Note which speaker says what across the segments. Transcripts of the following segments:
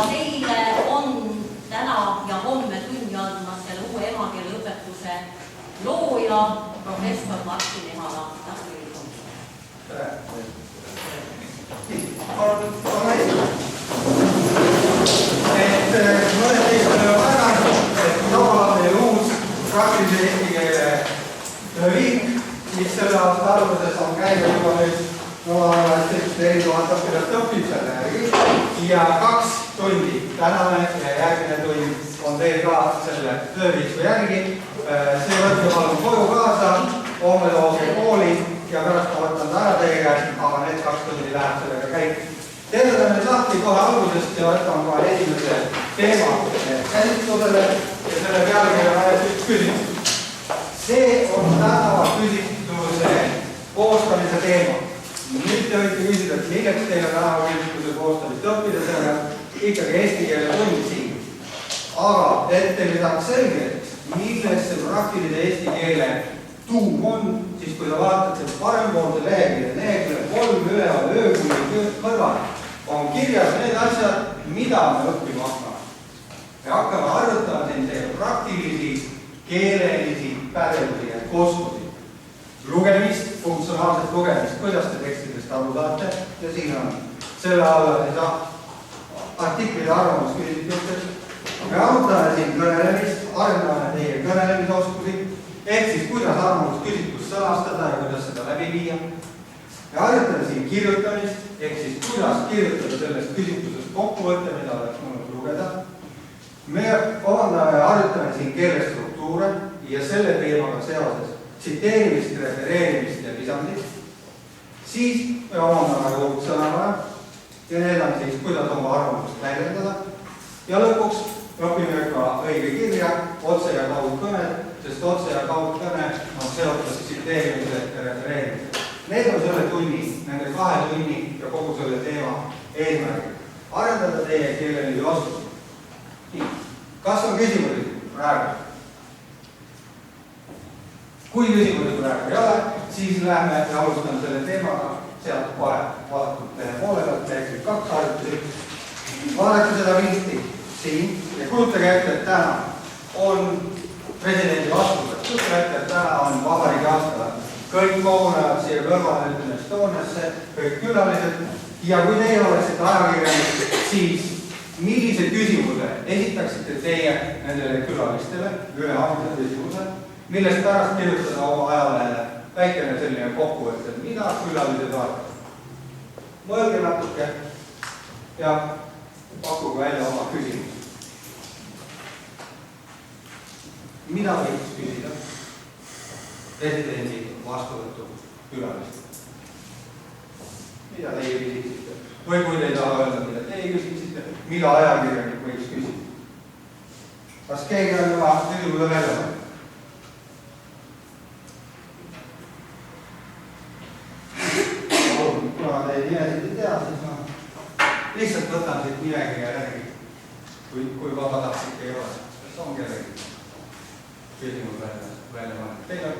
Speaker 1: teile on täna ja homme tunni andmas selle uue emakeeleõpetuse looja professor Martin Ehala.
Speaker 2: Mõned teist on väga märganud, et tavaline uus praktilise eesti keele viik, mis selle aasta alguses on käinud juba nüüd 4000 õpilast õpib selle järgi ja 2 tundi, tänane ja järgmine tund on teil ka selle tööviisu järgi. See võtke palun koju kaasa, homme tooge kooli ja pärast ma võtan ta ära teie käest, aga need 2 tundi läheb sellega käik. Teeme nüüd lahti kohe algusest ja võtame kohe esimese teema käsitlusele ja selle pealkirja on ainult üks küsimus. See on tänava küsitluse koostamise teema. Nüüd te võite küsida, et milleks teile tänava küsitluse koostamist õppida, see on ikkagi eesti keele tund siin. Aga et teile saaks selgeks, milles see praktiline eesti keele tuum on, siis kui te vaatate parempoolse lehekülje 3 üleval öökuni kõrval on kirjas need asjad, mida me õppima hakkame. Me hakkame harjutama siin teie praktilisi, keelelisi pädevusi ja oskusi. Lugemist, funktsionaalset lugemist, kuidas te tekstidest aru saate ja siin on selle alla artiklide arvamusküsitlustest. Me arutame siin kõnelemist, arendame teie kõnelemisoskusi, ehk siis kuidas arvamusküsitlust sõnastada ja kuidas seda läbi viia. Me harjutame siin kirjutamist, ehk siis kuidas kirjutada sellest küsitlusest kokkuvõtte, mida oleks mõnus lugeda. Me omandame ja harjutame siin keelestruktuure ja selle teemaga seoses tsiteerimist, refereerimist ja lisandit. Siis me omandame uut sõnavara ja need on siis, kuidas oma arvamust väljendada. Ja lõpuks õpime ka õige kirja, otse ja kaudkõne, sest otse ja kaudkõne on seotud tsiteerimise ja refereerimise. Need on selle tunni, nende 2 tunni ja kogu selle teema eesmärk. Arendada teie keelelisi oskusi. Kas on küsimusi praegu? Kui küsimusi praegu ei ole, siis lähme ja alustame selle teemaga sealt kohe vaadatud tehe poole pealt, tehtud 2 harjutusi. Vaadake seda pilti siin ja kujutage ette, et täna on presidendi vastused. Kujutage ette, et täna on vabariigi aastal. Kõik kogunevad siia kõrvale Estoniasse, kõik külalised. Ja kui teie oleksite ajakirjanik, siis millise küsimuse esitaksite teie nendele külalistele, üleandmise küsimuse, millest pärast kirjutada oma ajalehele väikene selline kokkuvõte, mida külalised vaatavad. Mõelge natuke ja pakkuge välja oma küsimus. Mida võiks küsida presidendi vastuvõtu külalist? Mida teie küsiksite? Või kui te ei taha öelda, mida teie küsiksite, mida ajakirjanik võiks küsida? Kas keegi on juba küsimuse välja võtta? Kuna te nimesid ei tea, siis ma lihtsalt võtan siit nimekirja järgi, kui vabatahtlik ei ole. Kas on kellegi küsimus välja pannud? Teil on?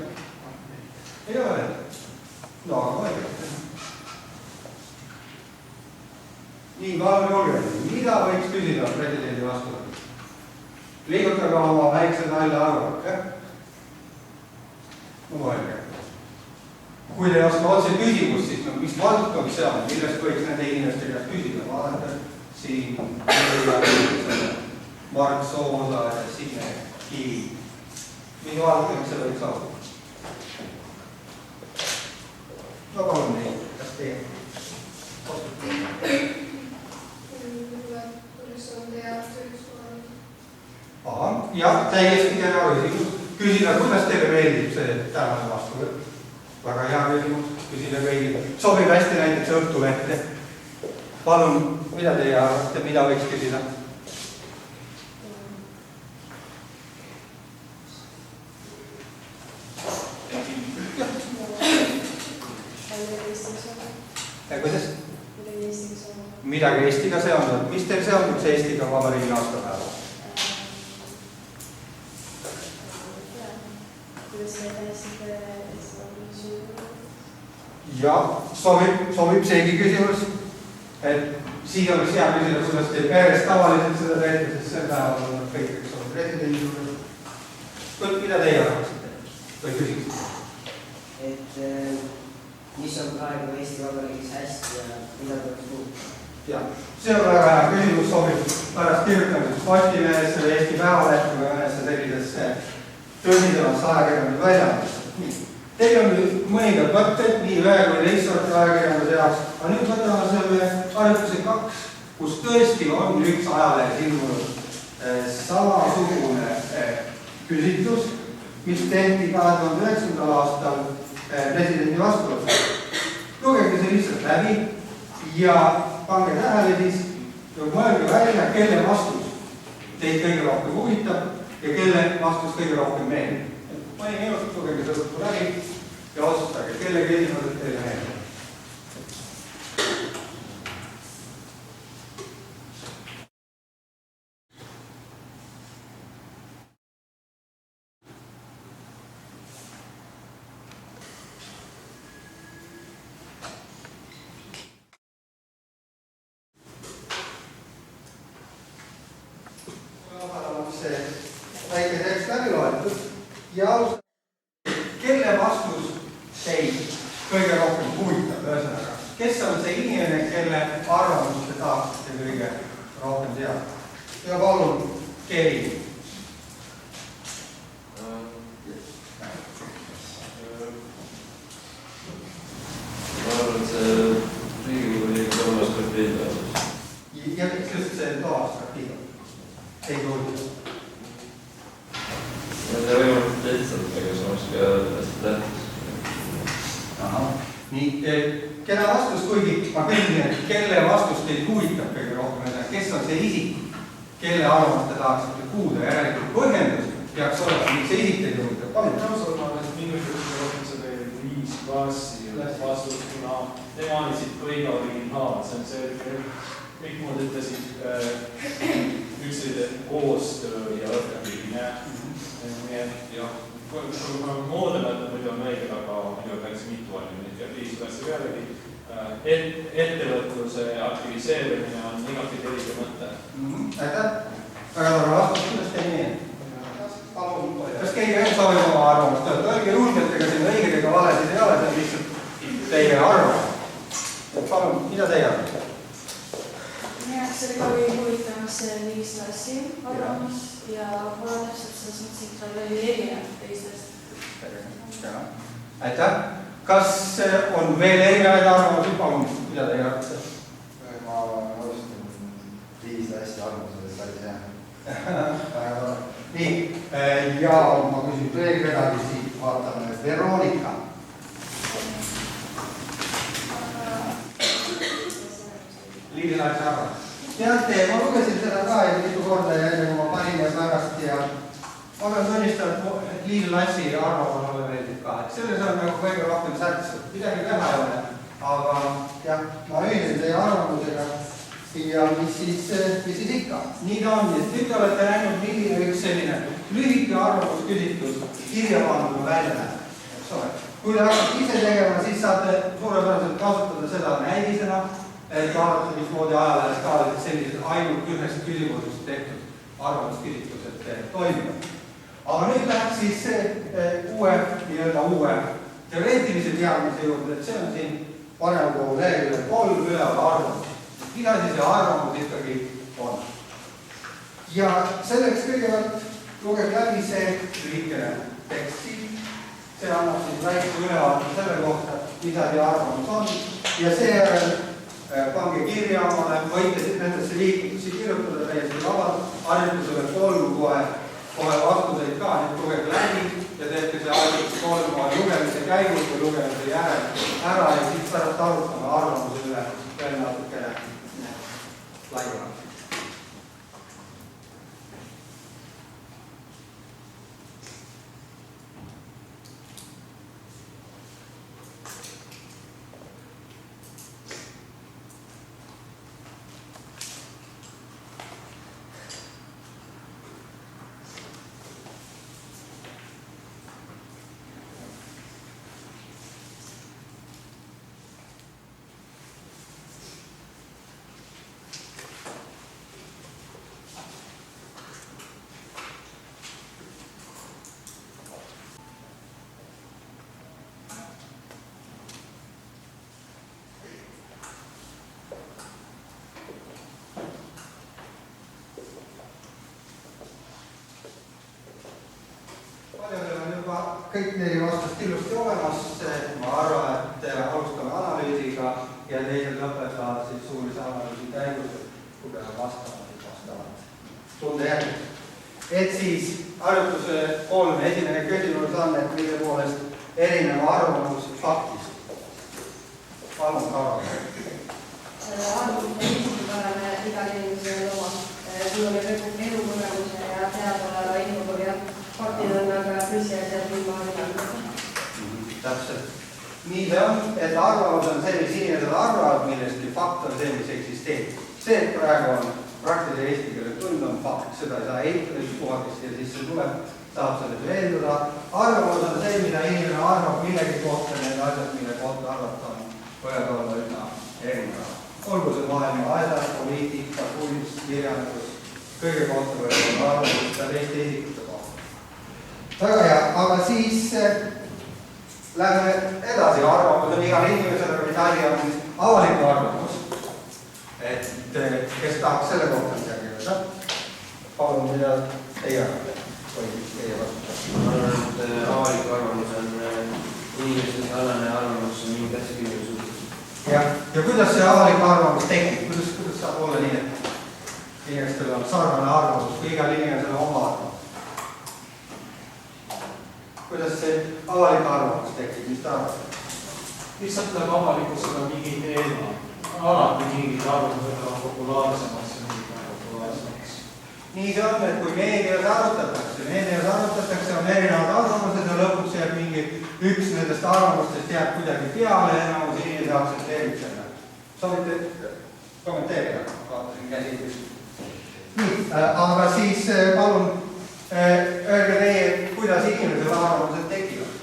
Speaker 2: Ei ole veel? No, aga mõelge. Nii, palun julge. Mida võiks küsida presidendi vastuvõttu? Liigutage oma väiksed välja arvake. Mõelge. Kui te ei oska otse küsimust, siis mis valdkond see on, millest võiks nende inimeste käest küsida? Vaadake siin Mark Soosa ja Signe Kivi. Mis valdkond see võiks olla? No palun neid, kas teie?
Speaker 3: Kuidas on teie töösuhted?
Speaker 2: Aha, jah, täiesti kena küsimus. Küsida, kuidas teile meeldib see tänane vastuvõtt? Väga hea küsimus, küsida kõigile. Sobib hästi näiteks Õhtulehte. Palun, mida teie arvate, mida võiks küsida? Kuidas? Midagi Eestiga seondub. Mis teil seondub see Eestiga vabariigi aastapäeva? Ja sobib seegi küsimus, et siin oleks hea küsida, kuidas teil peres tavaliselt seda teete, sest see päeval on kõik, eks ole, presidendi juures. Mida teie arvaksite või küsiksite?
Speaker 4: Et mis on praegu Eesti Vabariigis hästi ja mida tuleks muuta?
Speaker 2: Jah, see on väga hea küsimus, sobib pärast kirjutamiseks Postimehes, Eesti Päevalehte või ühesse sellisesse tõsisemast ajakirjanduse väljaandesse. Teil on mõningad mõtted nii ühe kui teist sorti ajakirjanduse jaoks, aga nüüd võtame selle harjutuse 2, kus tõesti on üks ajalehes ilmunud samasugune küsitlus, mis tehti 2009. aastal presidendi vastuvõttel. Lugege see lihtsalt läbi ja pange tähele siis ja mõelge välja, kelle vastus teid kõige rohkem huvitab ja kelle vastus kõige rohkem meeldib. Mõni minut lugege seda lõppu läbi ja otsustage, kelle küsimused teile meeldib. Väike tekst läbi loetud ja kelle vastus teid kõige rohkem huvitab, ühesõnaga, kes on see inimene, kelle arvamust te tahaksite kõige rohkem teada? Ja palun, Keri.
Speaker 5: Ma arvan, et see Riigikogu liige Toomas Karpiida.
Speaker 2: Ja miks just see Toomas Karpiida? Ei kuulda.
Speaker 5: Ma ei tea võimalikult lihtsalt, aga samas ka hästi tähtis.
Speaker 2: Nii, kelle vastus, kuigi ma küsin, et kelle vastus teid huvitab kõige rohkem, kes on see isik, kelle arvamust te tahaksite kuulda, järelikult põhjendus peaks olema, miks see isik teid huvitab. Palun.
Speaker 6: Minu rohkem seda Liis Klassi vastus, kuna tema oli siit kõige originaalsem, see kõik muud ütlesid üksteise koostöö ja õppimine. Nii et jah, kui ma moodel mõtlen, muidu on õiged, aga muidu päris mitu oli neid ja Liis Klassi pealegi. Ettevõtluse aktiviseerimine on igati õige mõte.
Speaker 2: Aitäh. Väga tore vastus, kuidas teie nii? Kas keegi veel soovib oma arvamust? Öelge julgelt, ega siin õiged ega valesid ei ole, see on lihtsalt teie arvamus. Palun, mida teie arvate?
Speaker 3: Jah, sellega oli huvitamas see Liis Klassi arvamus ja mulle täpselt selles mõttes, et ta oli erinev teistest.
Speaker 2: Aitäh. Kas on veel erinevaid arvamusi? Palun, mida teie arvate?
Speaker 7: Ma nõustun Liis Klassi arvamusele, päris hea.
Speaker 2: Nii, ja ma küsin veel kedagi siit, vaatame, Veronika. Liis Klassi arvamus. Teate, ma lugesin seda ka mitu korda ja enne kui ma panin ja pärast ja ma pean tunnistama, et Liis Klassi arvamus mulle meeldib ka. Selles on nagu kõige rohkem särtsu. Midagi teha ei ole, aga jah, ma ühinen teie arvamusega ja mis siis ikka. Nii ta on, et nüüd te olete näinud, milline üks selline lühike arvamusküsitlus kirja panduna välja näeb. Kui te hakkate ise tegema, siis saate suurepäraselt kasutada seda näidisena, et vaadata, mismoodi ajalehes ka sellised ainult ühest küsimusest tehtud arvamusküsitlused toimivad. Aga nüüd läheks siis uue teoreetilise teadmise juurde, et see on siin paremal leheküljel 3 üleval arvamus. Mida siis see arvamus ikkagi on? Ja selleks kõigepealt lugege läbi see lühikene tekst siin. See annab siis väikse ülevaate selle kohta, mida see arvamus on ja seejärel pange kirja omale, võite nendesse liikutusi kirjutada täiesti vabalt, harjutusele 3 kohe vastuseid ka, nüüd lugege läbi ja teete see harjutus 3 lugemise käigus või lugemise järel ära ja siis pärast arutame arvamuse üle veel natukene laiemalt. ilusti olemas, ma arvan, et alustame analüüsiga ja teised lõpetavad siis suulise analüüsi käigus, kui peame vastama siis vastavalt tunde järgi. Et siis harjutuse kolme esimene küsimus on, et mille poolest erineva arvamus faktist. Palun Kaarol.
Speaker 3: Arvamus on eesmipärane igal inimesel oma. Kui on elukogemuse ja teadoleva info ja faktid on aga tõsiasjad ilma hinnangud.
Speaker 2: Täpselt. Nii see on, et arvamus on see, mis inimesed arvavad millestki, fakt on see, mis eksisteerib. See, et praegu on praktilise eesti keele tund on fakt, seda ei saa eitada, üks puhakest ja siis see tuleb, saab selles veenduda. Arvamus on see, mida inimene arvab millegi kohta, need asjad, mille kohta arvata on, võivad olla üsna erinevad. Olgu see maailma asjad, poliitika, kunst, kirjandus, kõige kohta võivad olla arvamus ka teiste isikute kohta. Väga hea, aga siis lähme edasi. Arvamus on igal inimesel, aga mida on avalik arvamus. Et kes tahaks selle kohta midagi öelda? Palun, mida teie arvate? Või teie vastutab?
Speaker 5: Ma arvan, et avalik arvamus on inimesel sarnane arvamus mingi tähtsa küsimuse suhtes.
Speaker 2: Ja kuidas see avalik arvamus tekib? Kuidas saab olla nii, et inimestel on sarnane arvamus, kui igal inimesel on oma arvamus? Kuidas see avalik arvamus tekib? Mis ta arvab?
Speaker 6: Lihtsalt läheb avalikkusega mingi teema. Alati mingid arvamused on populaarsemaks ja mingid populaarsemaks.
Speaker 2: Nii see on, et kui meedias arutatakse, on erinevad arvamused ja lõpuks jääb mingi üks nendest arvamustest jääb kuidagi peale ja enamus inimesi aktsepteerib selle. Soovite kommenteerida? Vaatasin käsi püsti. Nii, aga siis palun öelge teie, kuidas inimesel arvamused tekivad?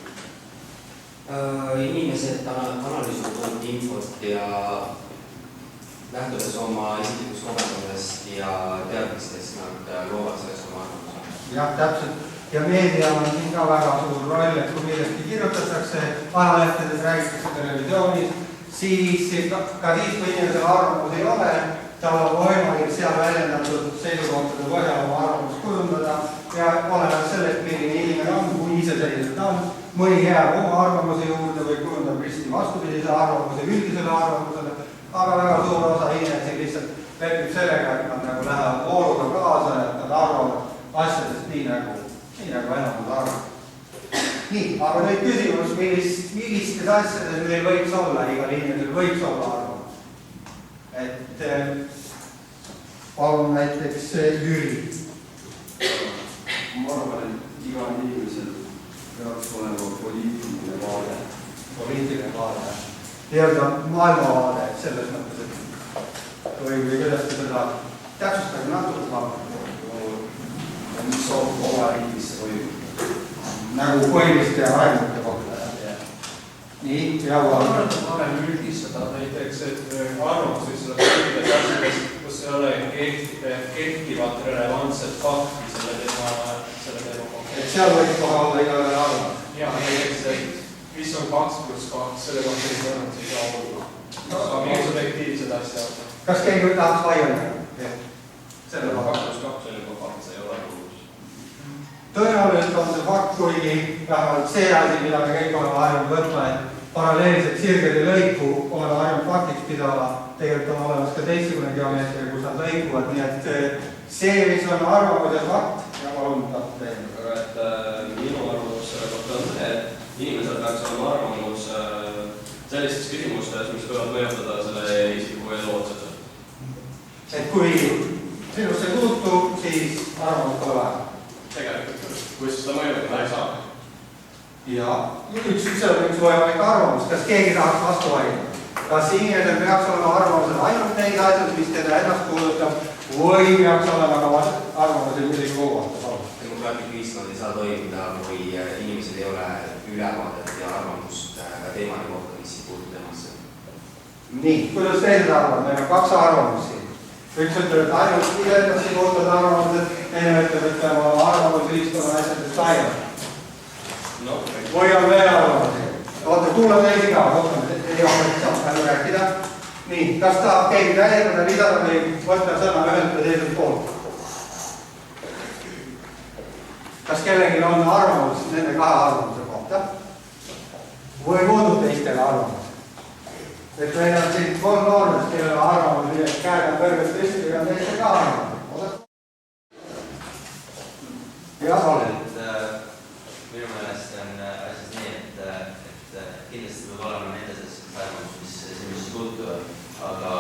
Speaker 8: Inimesed analüüsivad infot ja lähtudes oma isiklikust kogemusest ja teadmistest nad loovad sellest oma arvamuse.
Speaker 2: Jah, täpselt. Ja meedia on siin ka väga suur roll, et kui millestki kirjutatakse, ajalehtedes räägitakse televisioonis, siis ka siis, kui inimesel arvamus ei ole, tal on võimalik seal väljendatud seisukohtade põhjal oma arvamus kujundada ja oleneb sellest, milline inimene on, kui iseseisev ta on. Mõni jääb oma arvamuse juurde või kujundab risti vastupidise arvamuse üldisele arvamusele, aga väga suur osa inimesi lihtsalt lepib sellega, et nad nagu lähevad vooluga kaasa, et nad arvavad asjadest nii nagu enamus arvab. Nii, aga nüüd küsimus, millistes asjades meil võiks olla, igal inimesel võiks olla arvamus. Et palun näiteks Jüri.
Speaker 7: Ma arvan, et igal inimesel peaks olema poliitiline vaade.
Speaker 2: Poliitiline vaade. Nii-öelda maailmavaade selles mõttes, et või kuidas te seda täpsustage natuke vaadata.
Speaker 7: Mis soovib oma riigisse toimub.
Speaker 2: Nagu põhiliste arengute kohta. Nii, ja
Speaker 6: ma arvan, et parem üldistada näiteks, et arvamus võiks olla kõikides asjades, kus ei ole kehtivat relevantset fakti selle teema kohta.
Speaker 2: et seal võiks kohe olla igale arvamus.
Speaker 6: Ja näiteks, et mis on 2 + 2, selle kohta ei saa olla. Aga mingi subjektiivsed asjad.
Speaker 2: Kas keegi tahaks vaielda?
Speaker 5: Selle 2 + 2 selle kohta see ei ole arvamus.
Speaker 2: Tõenäoliselt on see fakt, kuigi vähemalt see asi, mida me kõik oleme harjunud võtma, et paralleelselt sirgede lõiku oleme harjunud faktiks pidama, tegelikult on olemas ka teistsugune geomeetria, kus nad lõikuvad, nii et see, mis on arvamus ja fakt, ja palun tahate teema.
Speaker 5: Aga et minu arvamus selle kohta on see, et inimesel peaks olema arvamus sellistes küsimustes, mis võivad mõjutada selle isiku elu otseselt.
Speaker 2: Et kui sinust ei puutu, siis arvamus pole vaja.
Speaker 5: Tegelikult, kui seda mõjutada ei saa.
Speaker 2: Ja üks võimalik arvamus, kas keegi tahaks vastu valida? Kas inimesel peaks olema arvamusel ainult neid asjad, mis teda ennast puudutab, või peaks olema ka arvamusel midagi kogu kohta?
Speaker 8: Demokraatlik ühiskond ei saa toimida, kui inimesed ei ole ülevaadet ja arvamust ka teemade kohta, mis ei puudu temasse.
Speaker 2: Nii, kuidas teised arvavad? Meil on 2 arvamust siin. Üks ütleb, et ainult ennast puudutab arvamused, teine ütleb, et peab olema arvamus ühiskonna asjadest laiemalt.
Speaker 5: No,
Speaker 2: või on veel arvamusi? Oota, kuulame teisi ka, ei saab palju rääkida. Nii, kas tahab keegi täiendada, lisada või võtta sõna ühelt või teiselt poolt? Kas kellelgi on arvamus nende 2 arvamuse kohta? või puudub teistele arvamus? Et meil on siin 3 noormest, kellel on arvamus, millest käed on kõrgelt tõstida ja teistel ka arvamus. Jah, ole.
Speaker 8: Minu meelest on asjad nii, et kindlasti peab olema nende sellised arvamus, mis sinusse puutuvad, aga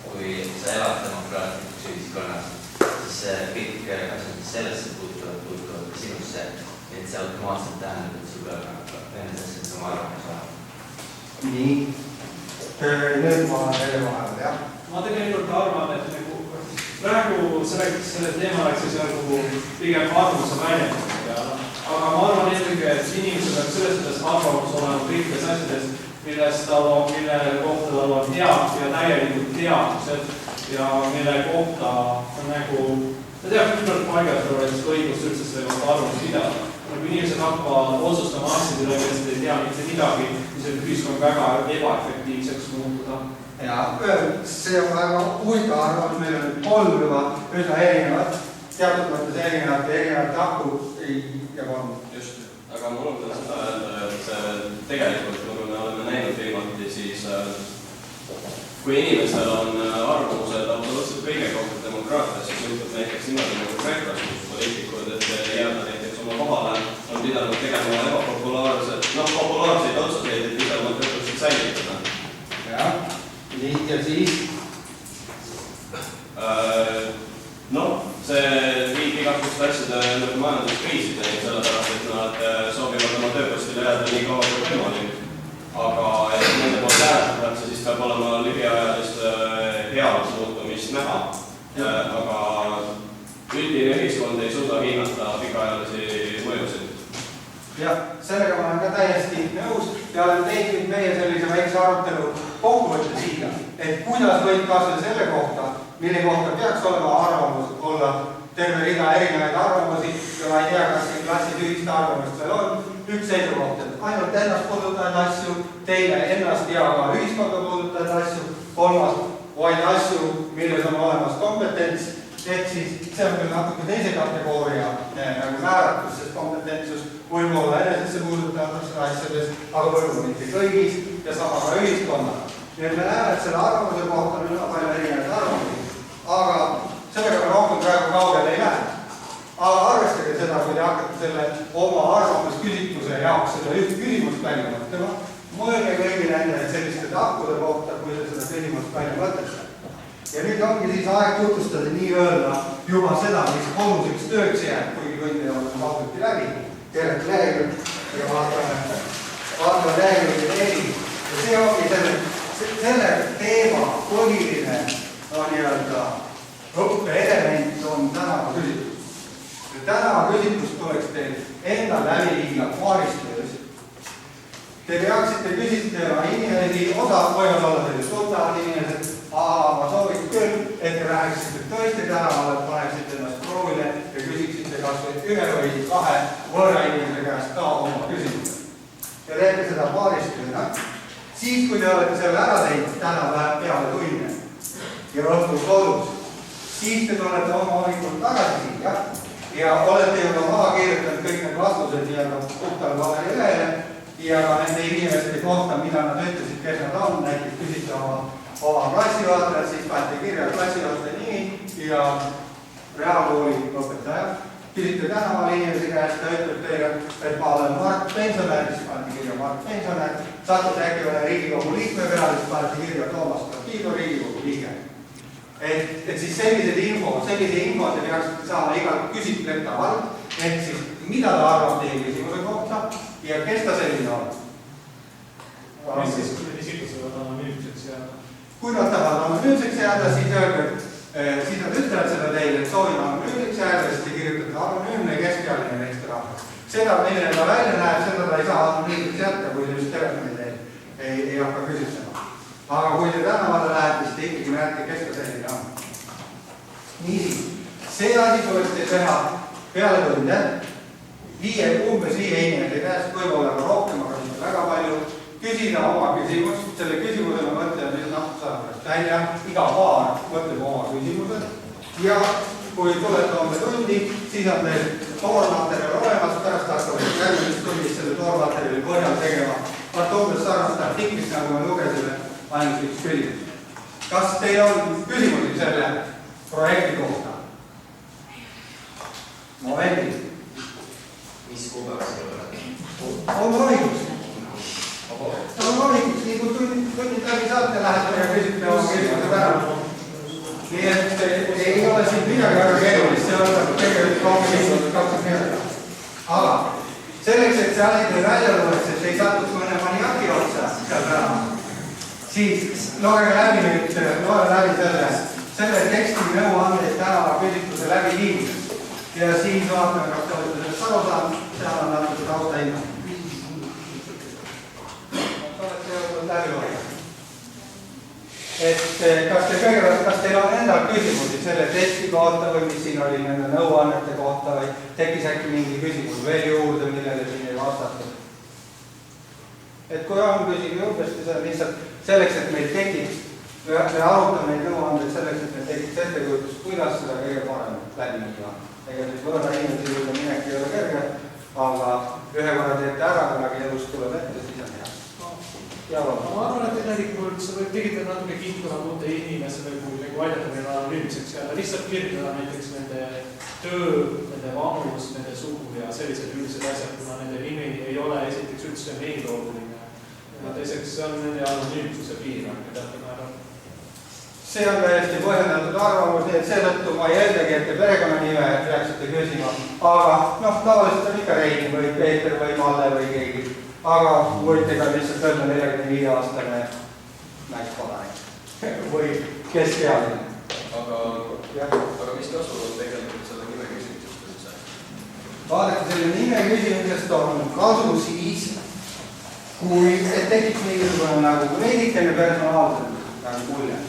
Speaker 8: kui sa elad demokraatlikus ühiskonnas, siis kõik asjad, mis sellesse puutuvad ka sinusse, et see automaatselt tähendab, et sul peab nendes asjades oma arvamus olema.
Speaker 2: Nii. Nüüd ma olen teile vahel, jah?
Speaker 6: Ma tegelikult arvan, et nagu praegu selle teema läks siis nagu pigem arvamuse väljendamisega, aga ma arvan eelkõige, et inimesel peab selles mõttes arvamus olema kõikides asjades, mille kohta tal on head ja täielikult teadmised ja mille kohta on nagu, ta teab küllalt paigas, et õigus üldse selle kohta arvamust pidada. Kui inimesed hakkavad otsustama asjade üle, kes ei tea mitte midagi, siis võib ühiskond väga ebaefektiivseks muutuda.
Speaker 2: Ja see on väga huvitav arvamus, meil on 3 juba üsna erinevad, teatud mõttes erinevad tahku ja 3 just.
Speaker 5: Aga mul on seda öelda, et tegelikult, nagu me oleme näinud viimati, siis kui inimesel on arvamused absoluutselt kõige kohta demokraatias, siis juhtub näiteks niimoodi nagu Kreekas, kus poliitikud, et jääda näiteks oma kohale, on pidanud tegema populaarseid otsuseid, et ise oma töötusid säilitada.
Speaker 2: Jah, ja siis?
Speaker 5: See viib igasugust asjade majanduskriisideni, sellepärast, et nad soovivad oma tööpostile jääda nii kaua kui võimalik. Aga et nende poolt hääletada, siis peab olema lühiajalist head muutumist näha. Aga üldine ühiskond ei suuda hinnata pikaajalisi mõjusid.
Speaker 2: Jah, sellega ma olen ka täiesti nõus ja olen teinud meie sellise väikse arutelu kokkuvõtte siia, et kuidas võib kasvõi selle kohta, mille kohta peaks olema arvamus, olla terve rida erinevaid arvamusi ja ma ei tea, kas siin klassis ühist arvamust veel on. Üks seisukoht, et ainult ennast puudutavad asju, teine ennast ja ka ühiskonda puudutavad asju, 3 vaid asju, milles on olemas kompetents, et siis see on küll natuke teise kategooria nagu määratus, sest kompetentsus võib olla enesesse puudutavates asjades, aga võib-olla mitte kõigis ja sama ka ühiskonnana. Nii et me näeme, et selle arvamuse kohta on üsna palju erinevaid arvamusi, aga sellega me rohkem praegu kaugele ei lähe. Aga arvestage seda, kui te hakkate selle oma arvamusküsitluse jaoks seda üht küsimust välja mõtlema, mõelge kõigi nende selliste tahkude kohta, kui te seda küsimust välja mõtlete. Ja nüüd ongi siis aeg tutvustada nii-öelda juba seda, mis homseks tööks jääb, kuigi võite olla kaugelt läbi, tervet lehekülg ja vaatame lehekülg 4. Ja see ongi selle teema põhiline õppeelement on tänava küsitlus. Tänava küsitlus tuleks teil enda läbi viia paarist töös. Te peaksite küsitlema inimesi, osa võivad olla sellised tuttavad inimesed, aga ma soovin küll, et te läheksite tõesti tänavale, paneksite ennast proovile ja küsiksite kas või 1 või 2 võõra inimese käest ka oma küsimuse. Ja teete seda paarist tööna. Siis, kui te olete selle ära teinud, täna läheb peale tunne ja õhtul kodus, siis te tulete oma hommikul tagasi siia ja olete juba maha kirjutanud kõik need vastused nii-öelda puhtale paberilehele ja ka nende inimeste kohta, mida nad ütlesid, kes nad on, näiteks küsite oma klassijuhatajad, siis panete kirja klassijuhataja nimi ja reaalkooli õpetaja. Küsite tänaval inimese käest, ta ütleb teile, et ma olen Mart Pensionär, siis panete kirja Mart Pensionär, satute äkki olen Riigikogu liikme peale, siis panete kirja Toomas Torpido, Riigikogu liige. Et siis sellise info te peaksite saama igalt küsitletaval, et siis mida ta arvab teie küsimuse kohta ja kes ta selline on.
Speaker 6: Mis siis, kui need isikud võivad anonüümseks jääda?
Speaker 2: Kui nad tahavad anonüümseks jääda, siis nad ütlevad seda teile, et soovin anonüümseks jääda, siis te kirjutate anonüümne keskealine meeste rahvas. Seda, milline ta välja näeb, seda ta ei saa anonüümseks jätta, kui te just telefoni ei hakka küsitlema. Aga kui te tänavale lähete, siis te ikkagi näete, kes ta selline on. Niisiis, see asi tuleks te teha peale tunde, umbes 5 inimese käest, võib-olla ka rohkem, aga mitte väga palju, küsida oma küsimus, selle küsimusele mõtlevad nüüd nahkusaadavast välja, iga paar mõtleb oma küsimused ja kui tulete homme tundi, siis on teil toormaterjal olemas, pärast hakkavad järgmises tundis selle toormaterjali põhjal tegema vaat umbes sarnast artiklist, nagu me lugesime, ainult üks küsimus. Kas teil on küsimusi selle projekti kohta? Momendil.
Speaker 8: mis kuupäevas see tuleb?
Speaker 2: On hommikuks. On hommikuks, nii kui tunnid läbi saate, lähete ja küsite oma küsimused ära. Nii et ei ole siin midagi väga keerulist, see on tegelikult 20 minutit. Aga selleks, et see asi teil välja tuleks, et ei satuks mõne maniaki otsa seal täna, siis loege läbi selle teksti nõuandeid tänava küsitluse läbi viimisest. Ja siis vaatame, kas te olete sellest aru saanud, seal on natuke tausta hinna. Olete jõudnud läbi loega. Et kas teil on enda küsimusi selle testi kohta või mis siin oli nende nõuannete kohta või tekkis äkki mingi küsimus veel juurde, millele siin ei vastata? Et kui on küsigi juurdesti, see on lihtsalt selleks, et meil tekiks, me arutame neid nõuandeid selleks, et meil tekiks ettekujutus, kuidas seda kõige parem läbi viia. Ega nüüd võõra inimesi juurde minek ei ole kerge, aga ühe korra teete ära, kunagi elust tuleb ette, siis on hea.
Speaker 6: Ma arvan, et tegelikult sa võib tegida natuke kinkuna muuta inimesele, kui aidata meil anonüümiseks ja lihtsalt kirjutada näiteks nende töö, nende vanus, nende sugu ja sellised üldised asjad, kuna nende nimi ei ole esiteks üldse meiloomuline. Ja teiseks see on nende anonüümsuse piir, teate määra.
Speaker 2: See on täiesti põhjendatud arvamus, nii et seetõttu ma ei eeldagi, et te perekonnanime peaksite küsima, aga tavaliselt on ikka Rein või Peeter või Malle või keegi, aga võite ka lihtsalt öelda 45-aastane naiskodanik või keskealine.
Speaker 5: Aga mis kasu on tegelikult selle nime küsimusest üldse?
Speaker 2: Vaadake, selle nime küsimusest on kasu siis, kui tekiks mingisugune nagu veidikene personaalselt mulje.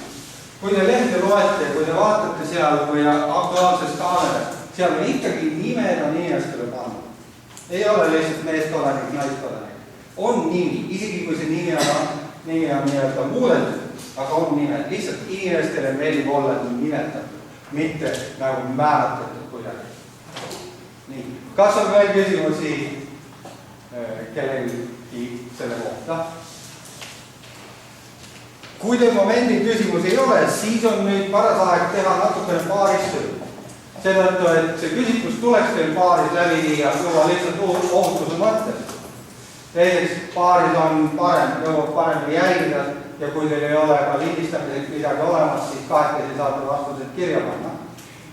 Speaker 2: Kui te lehte loete, kui te vaatate seal või aktuaalses kaameras, seal on ikkagi nimed on inimestele pannud. Ei ole lihtsalt meeskodanik, naiskodanik. On nimi, isegi kui see nimi on nii-öelda muudetud, aga on nimed. Lihtsalt inimestele meeldib olla nimetatud, mitte nagu määratletud kuidagi. Nii, kas on veel küsimusi kellelgi selle kohta? Kui teil momendil küsimusi ei ole, siis on nüüd paras aeg teha natukene paaristööd. Seetõttu, et see küsitlus tuleks teil paaris läbi viia, juba lihtsalt ohutuse mõttes. Teiseks, paaris on parem, jõuab paremini jälgida ja kui teil ei ole ka lindistamiseks midagi olemas, siis kahekesi saate vastused kirja panna.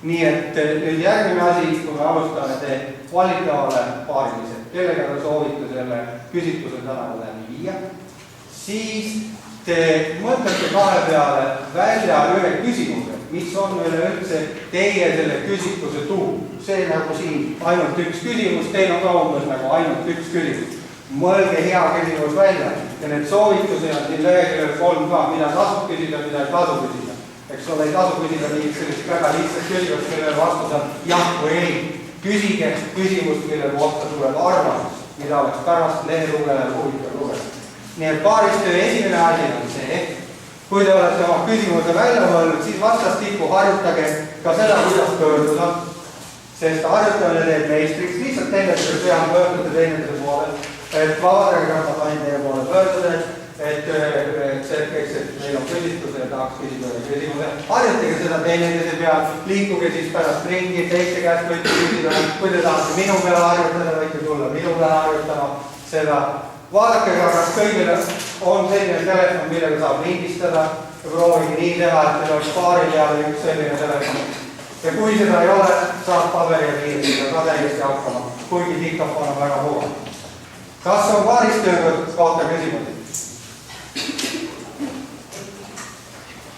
Speaker 2: Nii et nüüd järgmine asi, kui me alustame, te valite omale paarilised, kellega te soovite selle küsitluse täna läbi viia, siis te mõtlete kahe peale välja ühe küsimuse, mis on üleüldse teie selle küsitluse tuum. See nagu siin ainult üks küsimus, teil on ka umbes nagu ainult üks küsimus. Mõelge hea küsimus välja ja need soovitusi on siin leheküljel 3 ka, mida tasub küsida, mida ei tasu küsida. Eks ole, ei tasu küsida mingit sellist väga lihtsat küsimust, millele vastus on jah või ei. Küsige küsimust, mille kohta tuleb arvamus, mida oleks pärast lehelugejal huvitav lugeda. Nii et paaristöö esimene asi on see, kui te olete oma küsimuse välja mõelnud, siis vastastikku harjutage ka seda, kuidas pöörduda, sest harjutamine teeb meistriks, lihtsalt teineteise peal pöördute teineteise poole, et vabadage, kas ma sain teie poole pöörduda, et selgeks, et meil on küsitlus ja tahaks küsida küsimuse. Harjutage seda teineteise peal, liikuge siis pärast ringi, teiste käest võite küsida, kui te tahate minu peale harjutada, võite tulla minu peale harjutama seda. Vaadake ka, kas kõigil on selline telefon, millega saab lindistada ja proovige nii teha, et teil oleks paari peale üks selline telefon. Ja kui seda ei ole, saab paberi ja piiriga ka täiesti hakkama, kuigi diktafon on väga huva. Kas on paaristöö kohta küsimusi?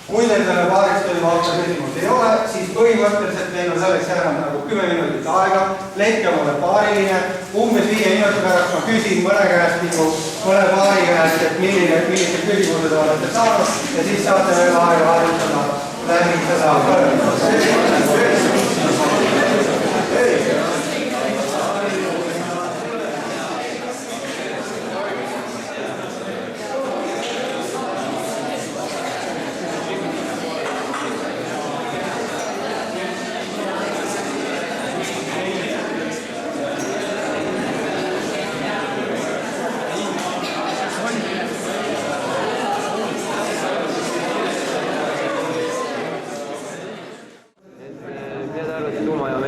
Speaker 2: Kui teil selle paaristöö kohta küsimusi ei ole, siis põhimõtteliselt meil on selleks jäänud nagu 10 minutit aega, leidke omale paariline, umbes 5 minuti pärast ma küsin mõne paari käest, et millised küsimused olete saanud ja siis saate veel aega harjutada läbi seda pöördumist.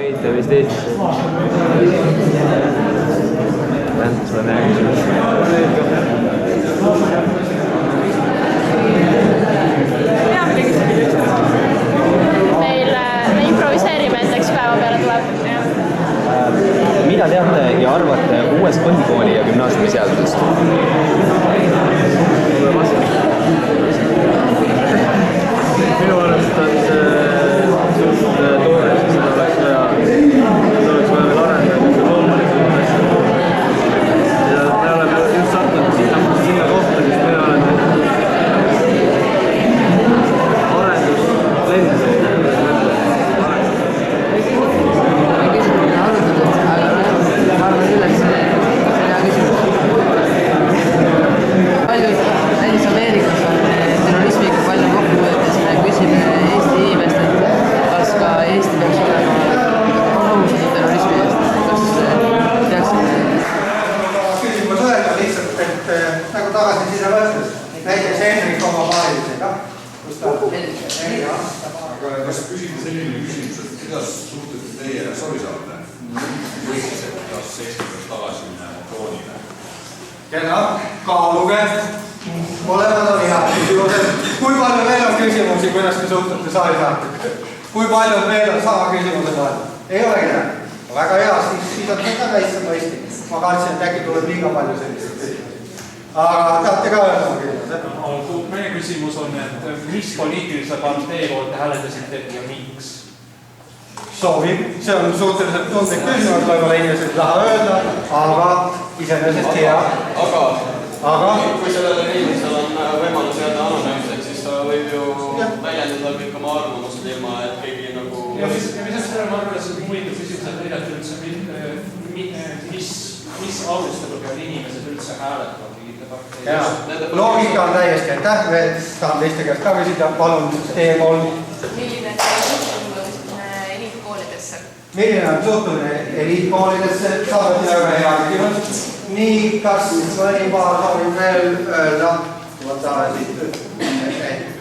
Speaker 9: sõita vist Eestisse. See on hea küsimus.
Speaker 10: Me improviseerime, et eks päeva peale tuleb.
Speaker 9: Mida teate ja arvate uuest põhikooli ja gümnaasiumi seadusest?
Speaker 6: Minu arvast on see suhteliselt toore, siis seda oleks vaja veel arendada loomulikult asja. Ja me oleme just sattunud sinna kohta, kus me oleme arenduslennis.
Speaker 11: Paljud näiteks Ameerikas on terrorismiga palju kokkupuuteid, siis me küsime Eesti inimestelt, kas ka Eesti peaks olema ohustatud terrorismi eest, kas teaksite?
Speaker 2: Küsimus öelda lihtsalt, et nagu tagasiside võttes, näiteks Henrik oma paarilisega, kus ta
Speaker 12: aga kas küsida selline küsimus, et kuidas suhtute teie Savisaarte võitlused, kas Eesti peaks tagasi minema kroonile?
Speaker 2: Kena, kaaluge, mõlemad on head küsimused. Kui palju veel on küsimusi, kuidas te suhtute Savisaartega? Kui palju veel on sama küsimused on? Ei ole kedagi. Väga hea, siis on ka täitsa mõistlik. Ma kahtsin, et äkki tuleb liiga palju selliseid küsimusi. Aga tahate ka öelda oma küsimused?
Speaker 6: Meie küsimus on, et mis poliitilise partei poolt te hääletasite ja miks?
Speaker 2: Soovib, see on suhteliselt tundlik küsimus, võib-olla inimesed ei taha öelda, aga iseenesest hea.
Speaker 5: Aga kui sellele inimesel on võimalus jääda anonüümseks, siis ta võib ju väljendada kõik oma arvamused ilma, et keegi nagu...
Speaker 6: Ja mis selle arvates on huvitav küsimus, et näidata üldse, mis alustada peavad inimesed üldse hääletama mingite partei?
Speaker 2: Loogika on täiesti, aitäh, saan teiste käest ka küsida, palun teie pool. Milline on suhtumine eliitkoolidesse? Saavad väga hea küsimus. Nii, kas mõni paar soovib veel öelda? Võta siit,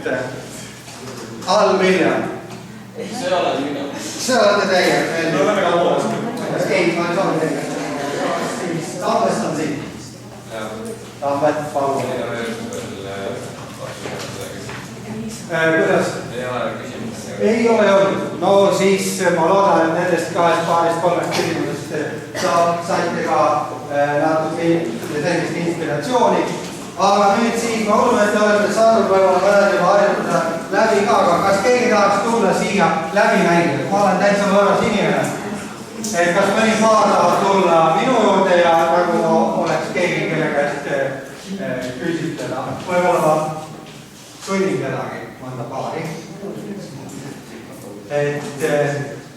Speaker 2: et allmiljon.
Speaker 5: See olen mina.
Speaker 2: See olete teie. Me oleme ka poolest. Ei, ma ei soovi teie. Tambest on siin. Tambet, palun. Kuidas? Ei ole olnud. No siis ma loodan, et nendest kahest paarist kolmest küsimusest saite ka natuke sellist inspiratsiooni. Aga nüüd siis ma usun, et te olete saanud võib-olla mõned juba harjutada läbi ka, aga kas keegi tahaks tulla siia läbi mängida? Ma olen täitsa võõras inimene. Et kas mõni paar tahab tulla minu juurde ja nagu oleks keegi, kelle käest küsitleda. Võib-olla ma sunnin kedagi mõnda paari. Et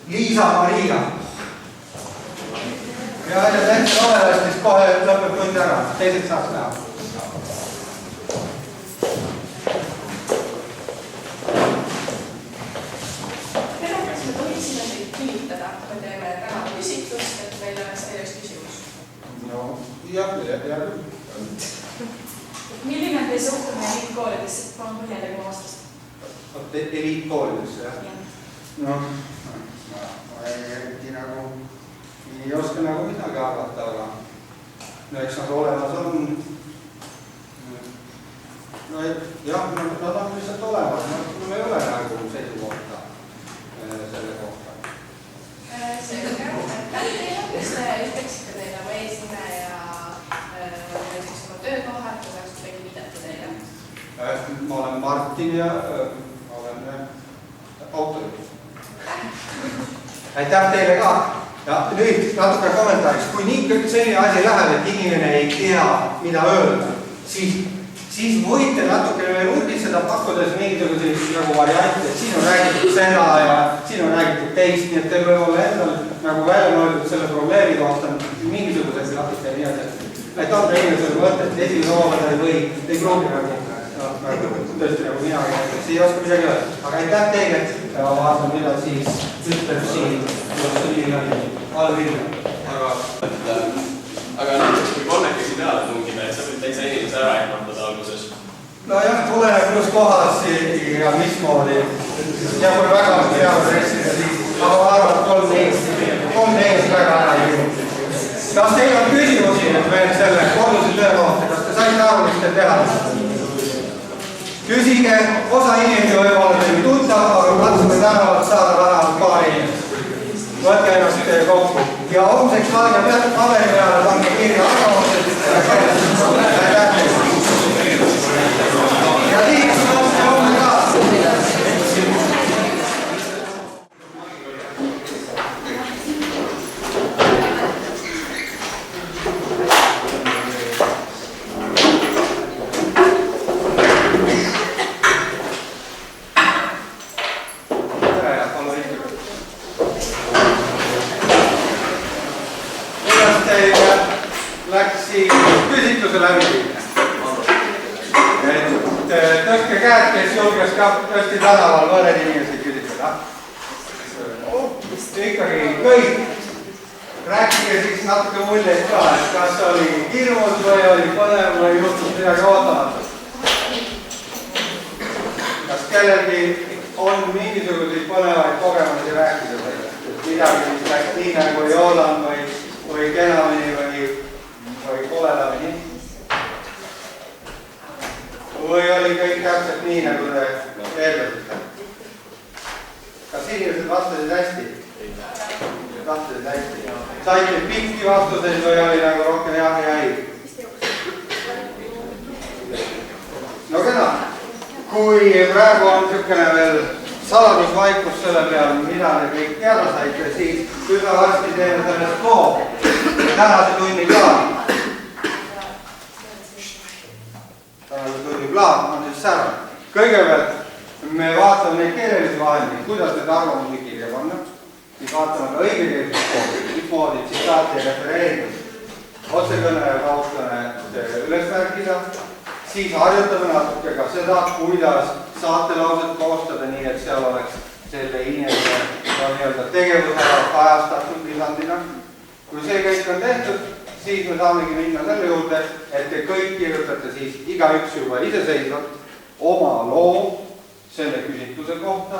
Speaker 2: Liisa-Maria. Ja aina täitsa olevast, siis kohe lõpeb tund ära. Teised saaks näha.
Speaker 3: Kas me tohiksime teid kinnitada, kui me teeme täna küsitlust, et meil oleks teile üks küsimus?
Speaker 2: No, jah.
Speaker 3: Milline on teie suhtumine eliitkoolidesse? Palun põhjendage oma vastust.
Speaker 2: Eliitkoolidesse, jah? No, ma eriti nagu ei oska nagu midagi arvata, aga no eks nad olemas on. No jah, nad on lihtsalt olemas, mul ei ole nagu seisukohta selle kohta.
Speaker 3: Selge, kas te ütleksite teile nagu eesnime ja näiteks oma töökohad, kui tahaks kuidagi viidata teile?
Speaker 2: Ma olen Martin ja olen autor. Aitäh teile ka. Ja nüüd natuke kommentaariks. Kui nii selline asi läheb, et inimene ei tea, mida öelda, siis võite natuke uudistada, pakkudes mingisuguseid nagu variante, et siin on räägitud seda ja siin on räägitud teist, nii et teil võib olla endal nagu välja mõeldud selle probleemi kohta mingisugused grafid ja nii asjad. Et anda inimesele mõtet esiloomade või ei pruugi nagu tõesti nagu mina ei oska midagi öelda. Aga aitäh teile ja vaatan, mida siis ütleb siin allvilja.
Speaker 5: Aga näiteks kui kolmekesi peale tungida, et sa võid täitsa inimese ära ehmatada alguses.
Speaker 2: No jah, tuleneb kus kohas ja mismoodi. Ja kui väga peavad reksida, siis aga ma arvan, et 3 Eesti Kas teil on küsimusi veel selle koduse töö kohta? Kas te saite aru, mis te teha? Küsige, osa inimesi võib-olla teil tunda, aga katsume tänavalt saada vähemalt paari inimest. Võtke ennast kokku. Ja homseks laine pealt paberi peale pange kirja arvamused ja kätte. Ja liiks on homme ka. Küsitluse läbiviimine. Tõstke käed, kes julges ka tõesti tänaval mõned inimesed küsitleda. Ikkagi kõik. Rääkige siis natuke muljeid ka, et kas oli hirmus või oli põnev või juhtus midagi ootamatut. Kas kellelgi on mingisuguseid põnevaid kogemusi rääkida sellest, et midagi, mis läks nii nagu ei oodanud või kenamini või koledamini? Või oli kõik täpselt nii, nagu te eeldasite? Kas inimesed vastasid hästi? Vastasid hästi. Saite pikki vastuseid või oli nagu rohkem jah ja ei? No kena, kui praegu on niisugune veel saladusvaikus selle peale, mida te kõik teada saite, siis üsna varsti teeme sellest loo tänase tunni plaan. Tänase tunni plaan on siis säärane. Kõigepealt me vaatame neid keelelisi vahendeid, kuidas need arvamusi kirja panna. Siis vaatame ka õigekeelset koodi, mismoodi tsitaati ja refereerimist, otsekõne ja kauskõne üles märkida. Siis harjutame natuke ka seda, kuidas saatelauset koostada nii, et seal oleks selle inimese tegevusala kajastatud lisandina. Kui see kõik on tehtud, siis me saamegi minna selle juurde, et te kõik kirjutate siis igaüks juba iseseisvalt oma loo selle küsitluse kohta.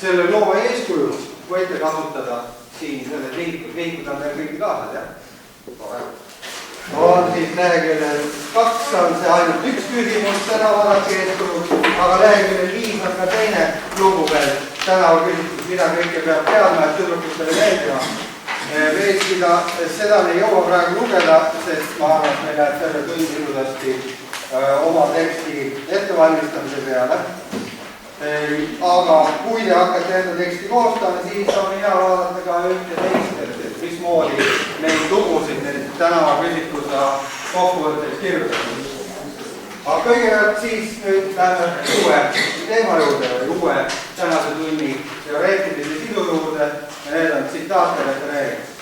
Speaker 2: Selle loo eeskujus võite kasutada siin selles linkud on veel kõigi kaasad, jah? On siis leheküljel 2 on see ainult üks küsimus, seda vaadake eeskujus, aga leheküljel 5 on ka teine lugu veel. Tänava küsitlus, mida kõike peab teadma, et tüdrukutele meeldima. Veeskida, seda me ei jõua praegu lugeda, sest ma arvan, et meil läheb selle tund ilusasti oma teksti ettevalmistamise peale. Aga kui te hakkate enda teksti koostama, siis on hea vaadata ka ühte teist, et mismoodi neid lugusid, neid tänava küsitluse kokkuvõtteid kirjutatud. Aga kõigepealt siis nüüd läheme uue teema juurde või uue tänase tunni teoreetilise sisu juurde ja need on tsitaat ja refereerimist.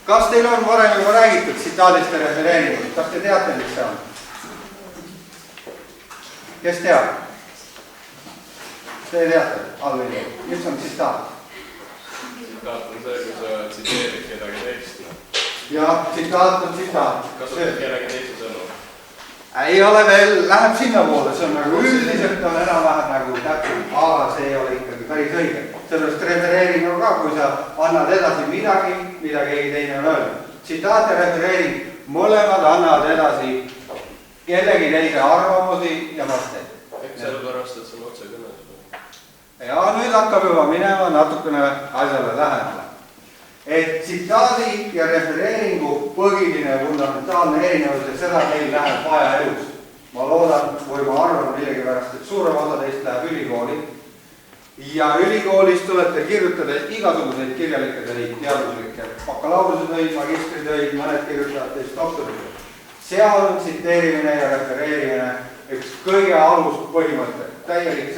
Speaker 2: Kas teil on varem juba räägitud tsitaadist ja refereerimist? Kas te teate, mis see on? Kes teab? Te teate, Alvin, mis on tsitaat?
Speaker 5: Tsitaat on see, kui sa tsiteerid kedagi teksti.
Speaker 2: Ja, tsitaat on tsitaat.
Speaker 5: Kasutad kellegi teise sõnu?
Speaker 2: Ei ole veel, läheb sinna poole, see on nagu üldiselt on enam-vähem nagu täpselt, aga see ei ole ikkagi päris õige. Sellest refereering on ka, kui sa annad edasi midagi, mida keegi teine on öelnud. Tsitaat ja refereering, mõlemad annavad edasi kellegi teise arvamusi ja mõtteid.
Speaker 5: Ehk sellepärast, et see on otsekõne.
Speaker 2: Ja nüüd hakkab juba minema natukene asjale lähemale. Et tsitaadi ja refereeringu põhiline fundamentaalne erinevus ja seda meil läheb vaja elus. Ma loodan või ma arvan millegipärast, et suurem osa teist läheb ülikooli. Ja ülikoolis tulete kirjutada igasuguseid kirjalikke töid, teaduslikke, bakalaureuse töid, magistri töid, mõned kirjutavad teist doktoritöid. Seal on tsiteerimine ja refereerimine üks kõige alus põhimõte, täielik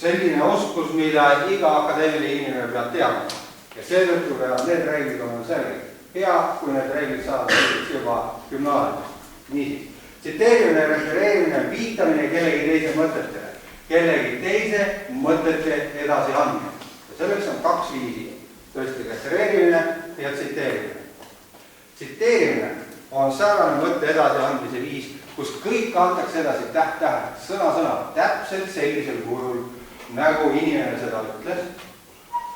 Speaker 2: selline oskus, mida iga akadeemiline inimene peab teadma. Ja seetõttu peavad need reeglid on selged. Hea, kui need reeglid saavad juba gümnaasiumis. Niisiis, tsiteerimine ja refereerimine on viitamine kellegi teise mõtetele. Kellegi teise mõtete edasi andmine. Ja selleks on 2 viisi. Tõesti, refereerimine ja tsiteerimine. Tsiteerimine on säärane mõtte edasi andmise viis, kus kõik antakse edasi täht-tähe, sõna-sõna, täpselt sellisel kujul, nagu inimene seda ütles.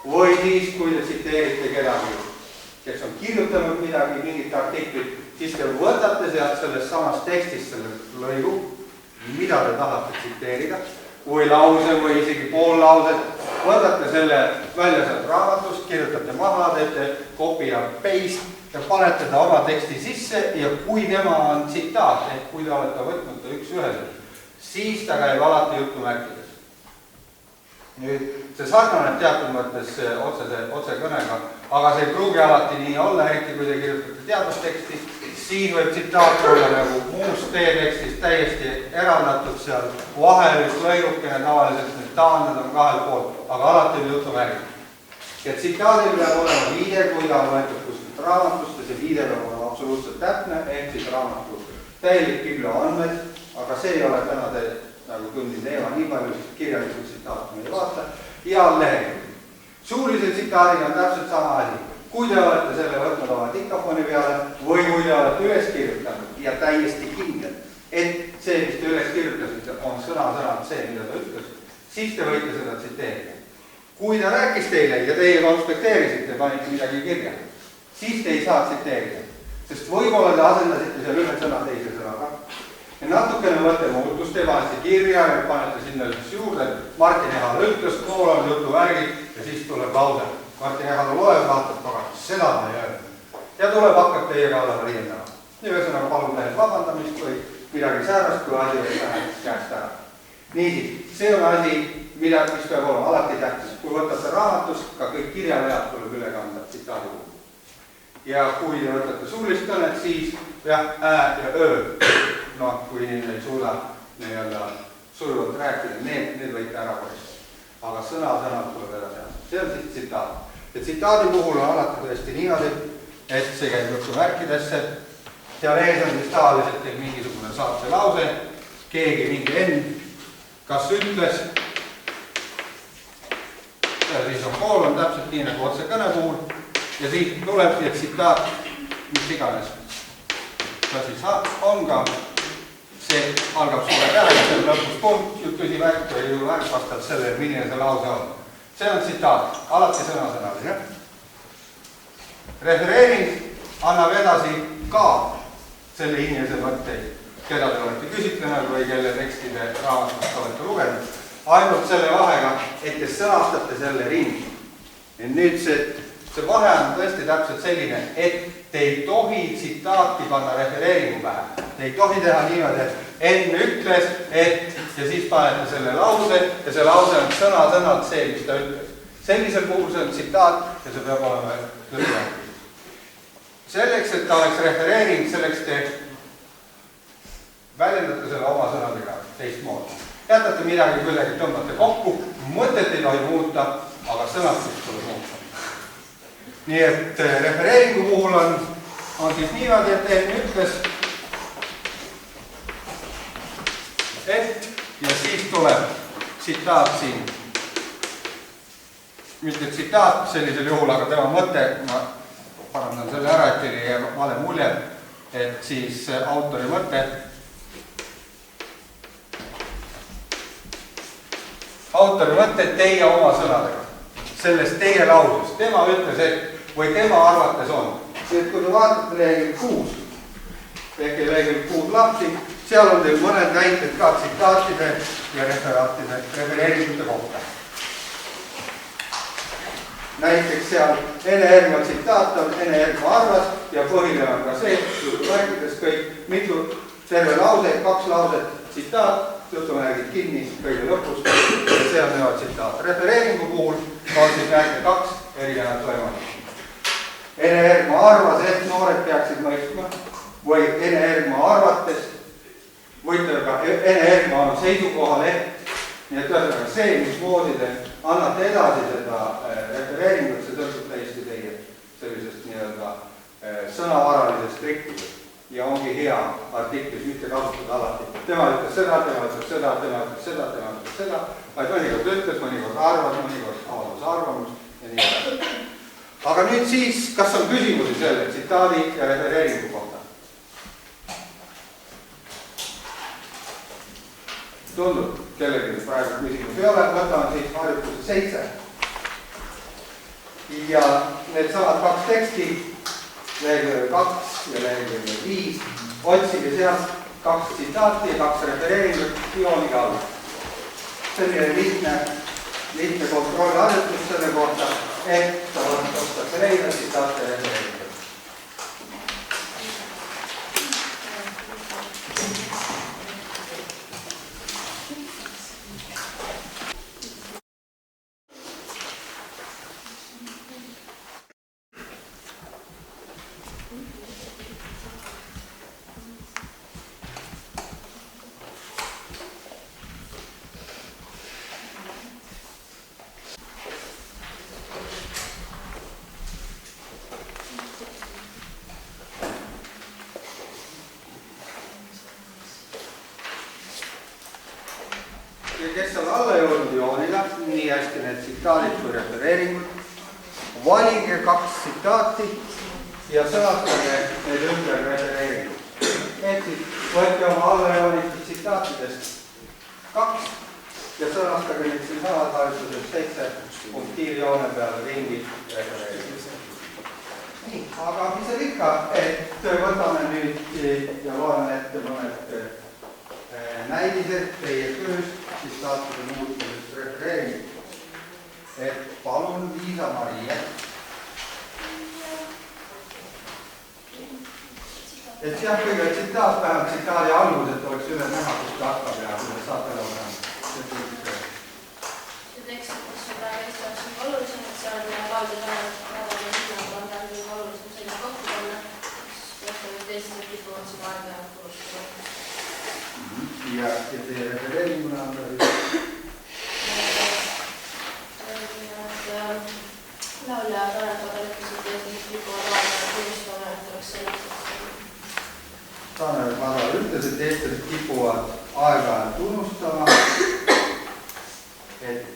Speaker 2: Või siis, kui te tsiteerite kedagi kes on kirjutanud midagi, mingit artiklit, siis te võtate sealt sellest samast tekstist selle lõigu, mida te tahate tsiteerida, või lause või isegi pool lauset, võtate selle välja sealt raamatust, kirjutate maha, teete copy ja paste ja panete ta oma teksti sisse ja kui tema on tsitaat, ehk kui te olete võtnud ta üks-üheselt, siis ta käib alati jutumärkides. Nüüd, see sarnaneb teatud mõttes otsekõnega, aga see ei pruugi alati nii olla, eriti kui te kirjutate teadusteksti, siin võib tsitaat olla nagu muust teie tekstist täiesti erandatud seal vahel üks lõigukene, tavaliselt need taandad on kahel pool, aga alati on jutumärgid. Ja tsitaadil peab olema viide, kui ta on võetud kuskilt raamatust ja see viide peab olema absoluutselt täpne, ehk siis raamatu täielik biblioandmed, aga see ei ole täna te nagu tunni teema nii palju, sest kirjalikult tsitaati me ei vaata, ja lehekülg. Suulisel tsitaadil on täpselt sama asi. Kui te olete selle võtnud oma diktafoni peale või kui te olete üles kirjutanud ja täiesti kindel, et see, mis te üles kirjutasite, on sõna-sõnalt see, mida ta ütles, siis te võite seda tsiteerida. Kui ta rääkis teile ja teie konspekteerisite, panite midagi kirja, siis te ei saa tsiteerida, sest võib-olla te asendasite seal ühe sõna teise sõnaga. Ja natukene mõte muutus, te panete kirja ja panete sinna juurde, Martin Ehal ütles, pool on jutuvärgid ja siis tuleb lause. Martin Ehal loeb, vaatab tagasi, seda ma ei öelda. Ja tuleb hakkab teie kallale riiendama. Ühesõnaga palun tehes vabandamist või midagi säärast, kui asi ei lähe käest ära. Niisiis, see on asi, mis peab olema alati tähtis. Kui võtate raamatust, ka kõik kirjavead tuleb üle kanda tsitaadi puhul. Ja kui te võtate suulist kõnet, siis jah, ja öö. No, kui inimene ei suuda sujuvalt rääkida, need võite ära koristada. Aga sõna-sõnalt tuleb edasi. See on siis tsitaat. Ja tsitaadi puhul on alati tõesti niimoodi, et see käib jutumärkidesse. Seal ees on siis tavaliselt mingisugune saate lause, keegi mingi end, kas ütles, ja siis on pool, on täpselt nii nagu otse kõne puhul, ja siis tuleb see tsitaat, mis iganes. See siis on ka, see algab suure käega, see on lõpus punkt, tõsivärk või jõuvärk vastavalt sellele, milline see lause on. See on tsitaat, alati sõna-sõnaline. Refereering annab edasi ka selle inimese mõtteid, keda te olete küsitlenud või kelle tekstide raamatust olete lugenud. Ainult selle vahega, et te sõnastate selle ringi. Ja nüüd see vahe on tõesti täpselt selline, et te ei tohi tsitaati panna refereeringu pähe. Te ei tohi teha niimoodi, et enne ütles, et ja siis panete selle lause ja see lause on sõna-sõnalt see, mis ta ütles. Sellisel puhul see on tsitaat ja see peab olema lõppenud. Selleks, et ta oleks refereering, selleks te väljendate selle oma sõnadega teistmoodi. Jätate midagi kuidagi, tõmbate kokku, mõtet ei tohi muuta, aga sõnastust tuleb muuta. Nii et refereeringu puhul on siis niimoodi, et enne ütles, et ja siis tuleb tsitaat siin. Mitte tsitaat sellisel juhul, aga tema mõte, ma parandan selle ära, et teil ei jää vale mulje, et siis autori mõte. Autori mõte teie oma sõnadega, sellest teie lausest. Tema ütles, et või tema arvates on. See, kui te vaatate lehekülg 6, ehk lehekülg 6 lahti, seal on teil mõned näited ka tsitaatide ja refereeringute kohta. Näiteks seal Ene Ergma tsitaat on Ene Ergma arvas ja põhiline on ka see, jutumärkides kõik mitu terve lause, 2 lauset, tsitaat, jutumärgid kinni kõige lõpus ja see on tema tsitaat. Refereeringu puhul on siis näite 2 erinevat võimalust. Ene Ergma arvas, et noored peaksid mõistma või Ene Ergma arvates võite ka Ene Ergma on seisukohal, et nii et ühesõnaga see, mismoodi te annate edasi seda refereeringut, see tõstab täiesti teie sellisest nii-öelda sõnavaralisest trikkusest ja ongi hea artiklis mitte kasutada alati. Tema ütles seda, tema ütles seda, tema ütles seda, tema ütles seda, vaid mõnikord ütles, mõnikord arvas, mõnikord avaldas arvamust ja nii edasi. Aga nüüd siis, kas on küsimusi selle tsitaadi ja refereeringu kohta? Tundub, kellelgi praegu küsimus ei ole, võtame siis harjutuse 7. Ja need samad 2 teksti leheküljel 2 ja leheküljel 5. Otsige sealt 2 tsitaati ja 2 refereeringut joonige alla. Selline lihtne kontrollharjutus selle kohta, et sa oskad leida tsitaate ja refereeringut. Kes on alla jõudnud joonida, nii hästi need tsitaadid kui refereeringud, valige 2 tsitaati ja sõnastage need ümber refereeringud. Ehk siis võtke oma alla joonitud tsitaatidest 2 ja sõnastage neid siin sõnasharjutuses 7 punktiivjoone peale ringi refereeringud. Nii, aga mis seal ikka, et võtame nüüd ja loeme ette mõned näidised teie tööst tsitaatide muutusest refereeringud. Et palun Liisa-Maria. Et jah, kõige tsitaat vähemalt tsitaadi alguset oleks üle näha, kus ta hakkab ja kuidas saate laua.
Speaker 10: See tekst, kus on praegu Eesti jaoks on olulisem, et see on laulda tänavad ja hinnad on tähendab olulisem selline kokku panna, kus on nüüd Eestis kipuvad seda aega ja kulustada.
Speaker 2: Ja teie refereeringuna on
Speaker 10: laulja tänavad ütlesid Eestis kipuvad aega ja kulustada, et oleks selleks.
Speaker 2: Tanel Padar ütles, et eestlased kipuvad aeg-ajalt tunnustama, et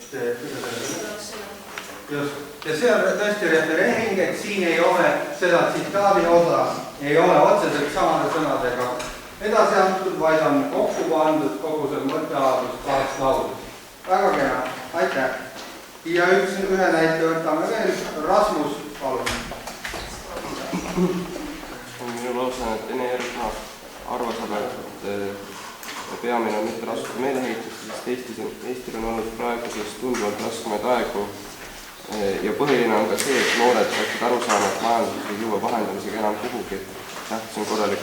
Speaker 2: just, ja see on tõesti refereering, et siin ei ole seda tsitaadi osa, ei ole otseselt samade sõnadega edasi antud, vaid on kokku pandud kogu see mõttealadus 2 laulust. Väga kena, aitäh! Ja ühe näite võtame veel, Rasmus, palun.
Speaker 5: Minu lausa, et Ene Ergma arvasab, et peamine on mitte raskuda meeleheitus, sest Eestil on olnud praeguses tunduvalt raskemaid aegu ja põhiline on ka see, et noored peaksid aru saama, et majandus ei jõua vahendamisega enam kuhugi. Tähtis on korralik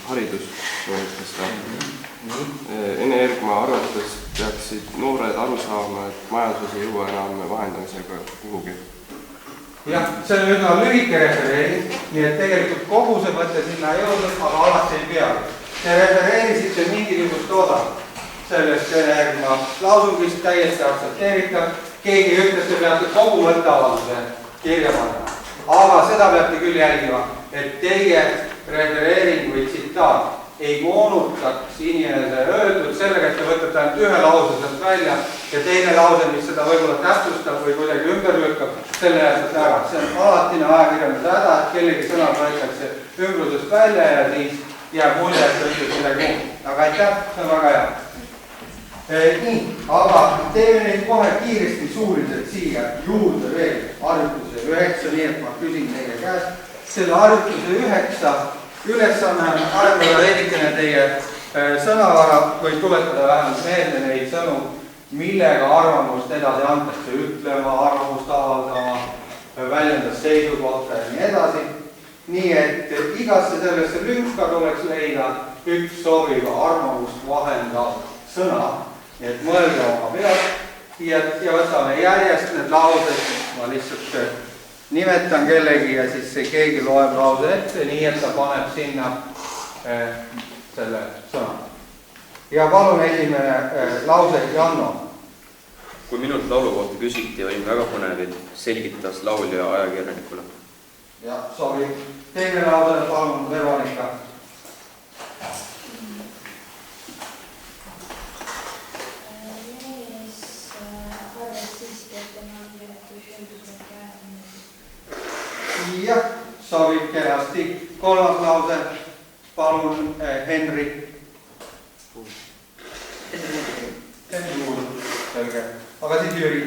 Speaker 5: haridus. Ene Ergma arvates peaksid noored aru saama, et majandus ei jõua enam vahendamisega kuhugi.
Speaker 2: Jah, see on üsna lühike refereering, nii et tegelikult kogu see mõte sinna ei jõudnud, aga alati ei pea. Te refereerisite mingisugust osa sellest Ene Ergma lausungist täiesti aktsepteeritav. Keegi ütles, te peate kogu mõtteavalduse kirja panna. Aga seda peate küll jälgima, et teie refereering või tsitaat ei moonutaks inimese öeldud sellega, et te võtate ainult ühe lause sealt välja ja teine lause, mis seda võib-olla täpsustab või kuidagi ümber lükkab, selle jätate ära. See on alatine ajakirjanduse häda, et kellegi sõnad võetakse ümbrusest välja ja siis jääb mulje, et ta ütleb midagi muud. Aga aitäh, see on väga hea. Nii, aga teeme neid kohe kiiresti suuliselt siia juurde veel harjutuse 9, nii et ma küsin teie käest. Selle harjutuse 9 ülesanne on arendada veidikene teie sõnavara või tuletada vähemalt meelde neid sõnu, millega arvamust edasi antakse, ütlema, arvamust avaldama, väljendas seisukohta ja nii edasi. Nii et igasse sellesse lünka tuleks leida üks sobiva arvamust vahendav sõna. Nii et mõelge oma pealt ja võtame järjest need laused, ma lihtsalt nimetan kellegi ja siis keegi loeb lause ette, nii et ta paneb sinna selle sõna. Ja palun esimene lause, Janno.
Speaker 13: Kui minult laulu kohta küsiti, olin väga põnev, selgitas laulja ajakirjanikule.
Speaker 2: Ja sobib. Teine lause, palun, Veronika. Jah, sobib kenasti. Kolmas lause, palun, Henri. Selge. Aga siis Jüri.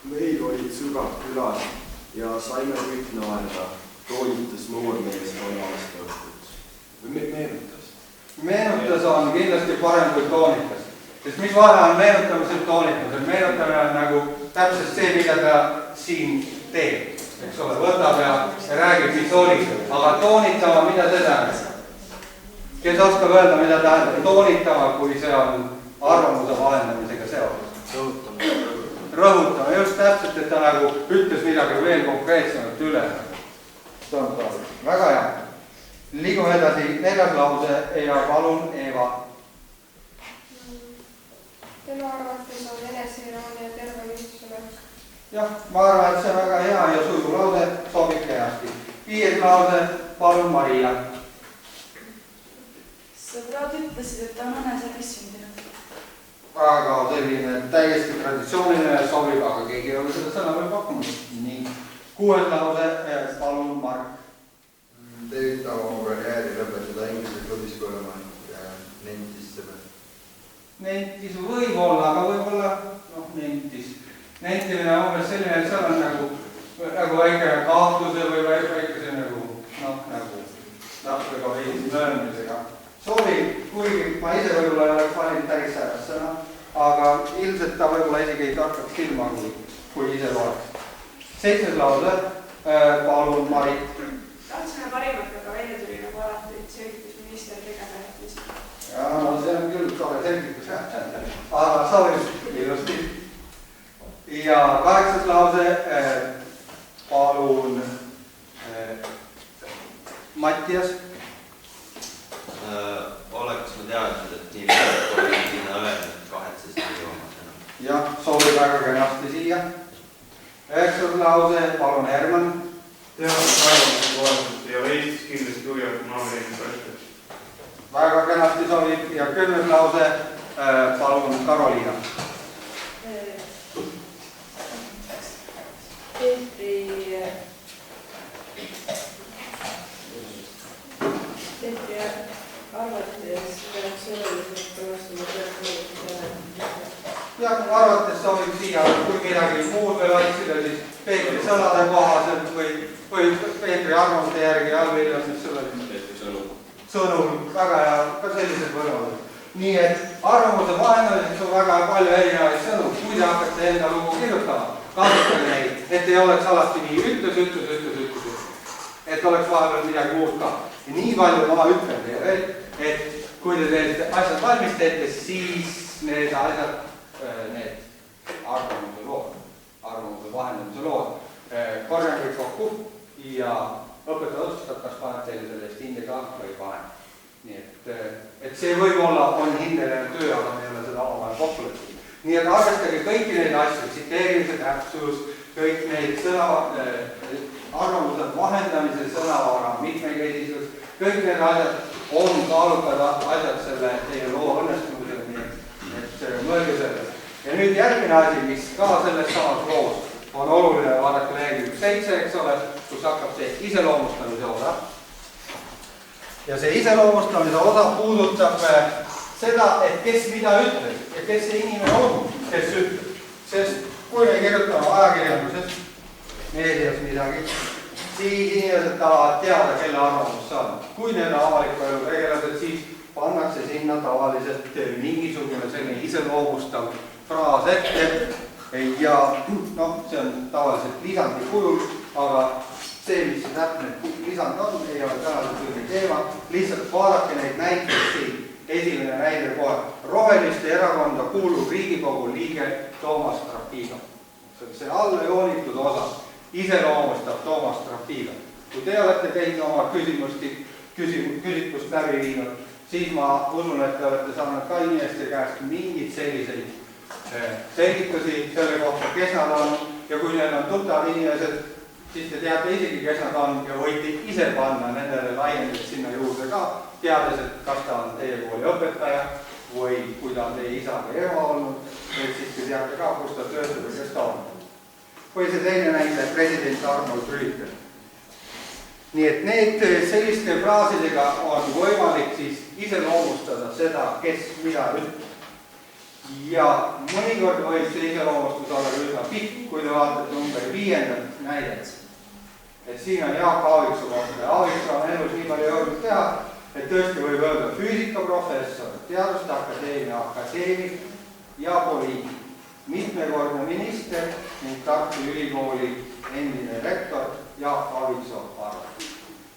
Speaker 7: Meil olid sõbrad külas
Speaker 14: ja saime kõik naerda, toonitas noormees vanast õhtut. Meenutas?
Speaker 2: Meenutas on kindlasti parem kui toonitas. Sest mis vahe on meenutamisel toonitusel? Meenutamine on nagu täpselt see, mida ta siin teeb. Eks ole, võtab ja räägib, mis oli. Aga toonitama, mida see tähendab? Kes oskab öelda, mida tähendab toonitama, kui see on arvamuse vahendamisega seoses? Rõhutama, just täpselt, et ta nagu ütles midagi veel konkreetsemalt üle. Väga hea. Liigume edasi, 4. lause ja palun Eeva.
Speaker 3: Tema arvates on eneseiroonia terve ühtsusele.
Speaker 2: Jah, ma arvan, et see on väga hea ja sujuv lause, sobib heasti. 5. lause, palun Maria.
Speaker 15: Sõbrad ütlesid, et ta on õnnesõnnis sündinud.
Speaker 2: Aga selline täiesti traditsiooniline sobib, aga keegi ei ole seda sõna veel pakkunud. Nii. 6. lause, palun Mark.
Speaker 7: David tahab oma karjääri lõpetada Inglise klubis põlema ja nentis seda.
Speaker 2: Nentis võib-olla, aga võib-olla, nentis. Nentimine on umbes selline, et seal on nagu väike kahtluse või väike nagu natuke veidi mööndmisega. Sobi, kuigi ma ise võib-olla ei oleks valinud päris säärast sõna, aga ilmselt ta võib-olla isegi ei tarkaks silma, kui ise loeks. 7. lause, palun Marit.
Speaker 15: Tahtsime parimat, aga välja tuli nagu alati, et see üritus minister tegema jättis.
Speaker 2: Ja no see on küll tore selgitus, aga sobib ilusti. Ja 8. lause, palun Mattias.
Speaker 8: Oleks ma teadnud, et nii peab olema sinna öelnud, et kahetses nii joomasena.
Speaker 2: Jah, sobib väga kenasti siia. 9. lause, palun Herman.
Speaker 16: Ja Eestis kindlasti tugevat maailma asjad.
Speaker 2: Väga kenasti sobib ja 10. lause, palun Karoliina.
Speaker 3: Peetri arvates peaks oluliselt vastama töökoolitusele.
Speaker 2: Jah, arvates sobib siia, kui midagi muud veel otsida, siis Peetri sõnade kohaselt või Peetri arvamuste järgi allviljas, mis sul oli?
Speaker 5: Peetri sõnum.
Speaker 2: Sõnum, väga hea, ka sellised võimalused. Nii et arvamuse vahendamiseks on väga palju erinevaid sõnu, kui te hakkate enda lugu kirjutama, kasutage neid, et ei oleks alati nii ütles. Et oleks vahepeal midagi muud ka. Ja nii palju ma ütlen teile veel, et kui te teete asjad valmis teete, siis need asjad, need arvamuse vahendamise lood, korjan kõik kokku ja õpetaja otsustab, kas paneb teile sellest hinde ka või ei pane. Nii et see võib-olla on hindeline töö, aga me ei ole seda omavahel kokku leppinud. Nii et arvestage kõiki neid asju, tsiteerimise täpsus, kõik neid arvamuse vahendamise sõnavara, mitmekesisus, kõik need asjad on kaalukad asjad selle teie loo õnnestumisele, nii et mõelge sellest. Ja nüüd järgmine asi, mis ka selles samas loos on oluline, vaadake lehekülg 7, eks ole, kus hakkab see iseloomustamise osa. Ja see iseloomustamise osa puudutab seda, et kes mida ütleb ja kes see inimene on, kes ütleb. Sest kui me kirjutame ajakirjanduses, meedias midagi, siis inimesed tahavad teada, kelle arvamus see on. Kui need avaliku elu tegelased, siis pannakse sinna tavaliselt mingisugune selline iseloomustav fraas ette ja see on tavaliselt lisandi kujul, aga see, mis see täpne lisand on, ei ole tänasel küll teema, lihtsalt vaadake neid näiteid siin. Esimene näide kohe. Roheliste erakonda kuulub Riigikogu liige Toomas Trapiga. See alla joonitud osa iseloomustab Toomas Trapiga. Kui te olete teinud oma küsitlust läbi viinud, siis ma usun, et te olete saanud ka inimeste käest mingid selliseid selgitusi selle kohta, kes nad on ja kui need on tuttavad inimesed, siis te teate isegi, kes nad on ja võite ise panna nendele laiendid sinna juurde ka, teades, et kas ta on teie kooli õpetaja või kui ta on teie isa või ema olnud, et siis te teate ka, kus ta töötab ja kes ta on. Või see teine näide, president Arnold Rüütel. Nii et need selliste fraasidega on võimalik siis iseloomustada seda, kes mida ütleb. Ja mõnikord võib see iseloomustus olla üsna pikk, kui te vaatate number 5. näidet. et siin on Jaak Aaviksoo kohta ja Aaviksoo on elus nii palju jõudnud teha, et tõesti võib öelda füüsikaprofessor, teaduste akadeemia akadeemik ja poliitik, mitmekordne minister ning Tartu Ülikooli endine rektor Jaak Aaviksoo arvab.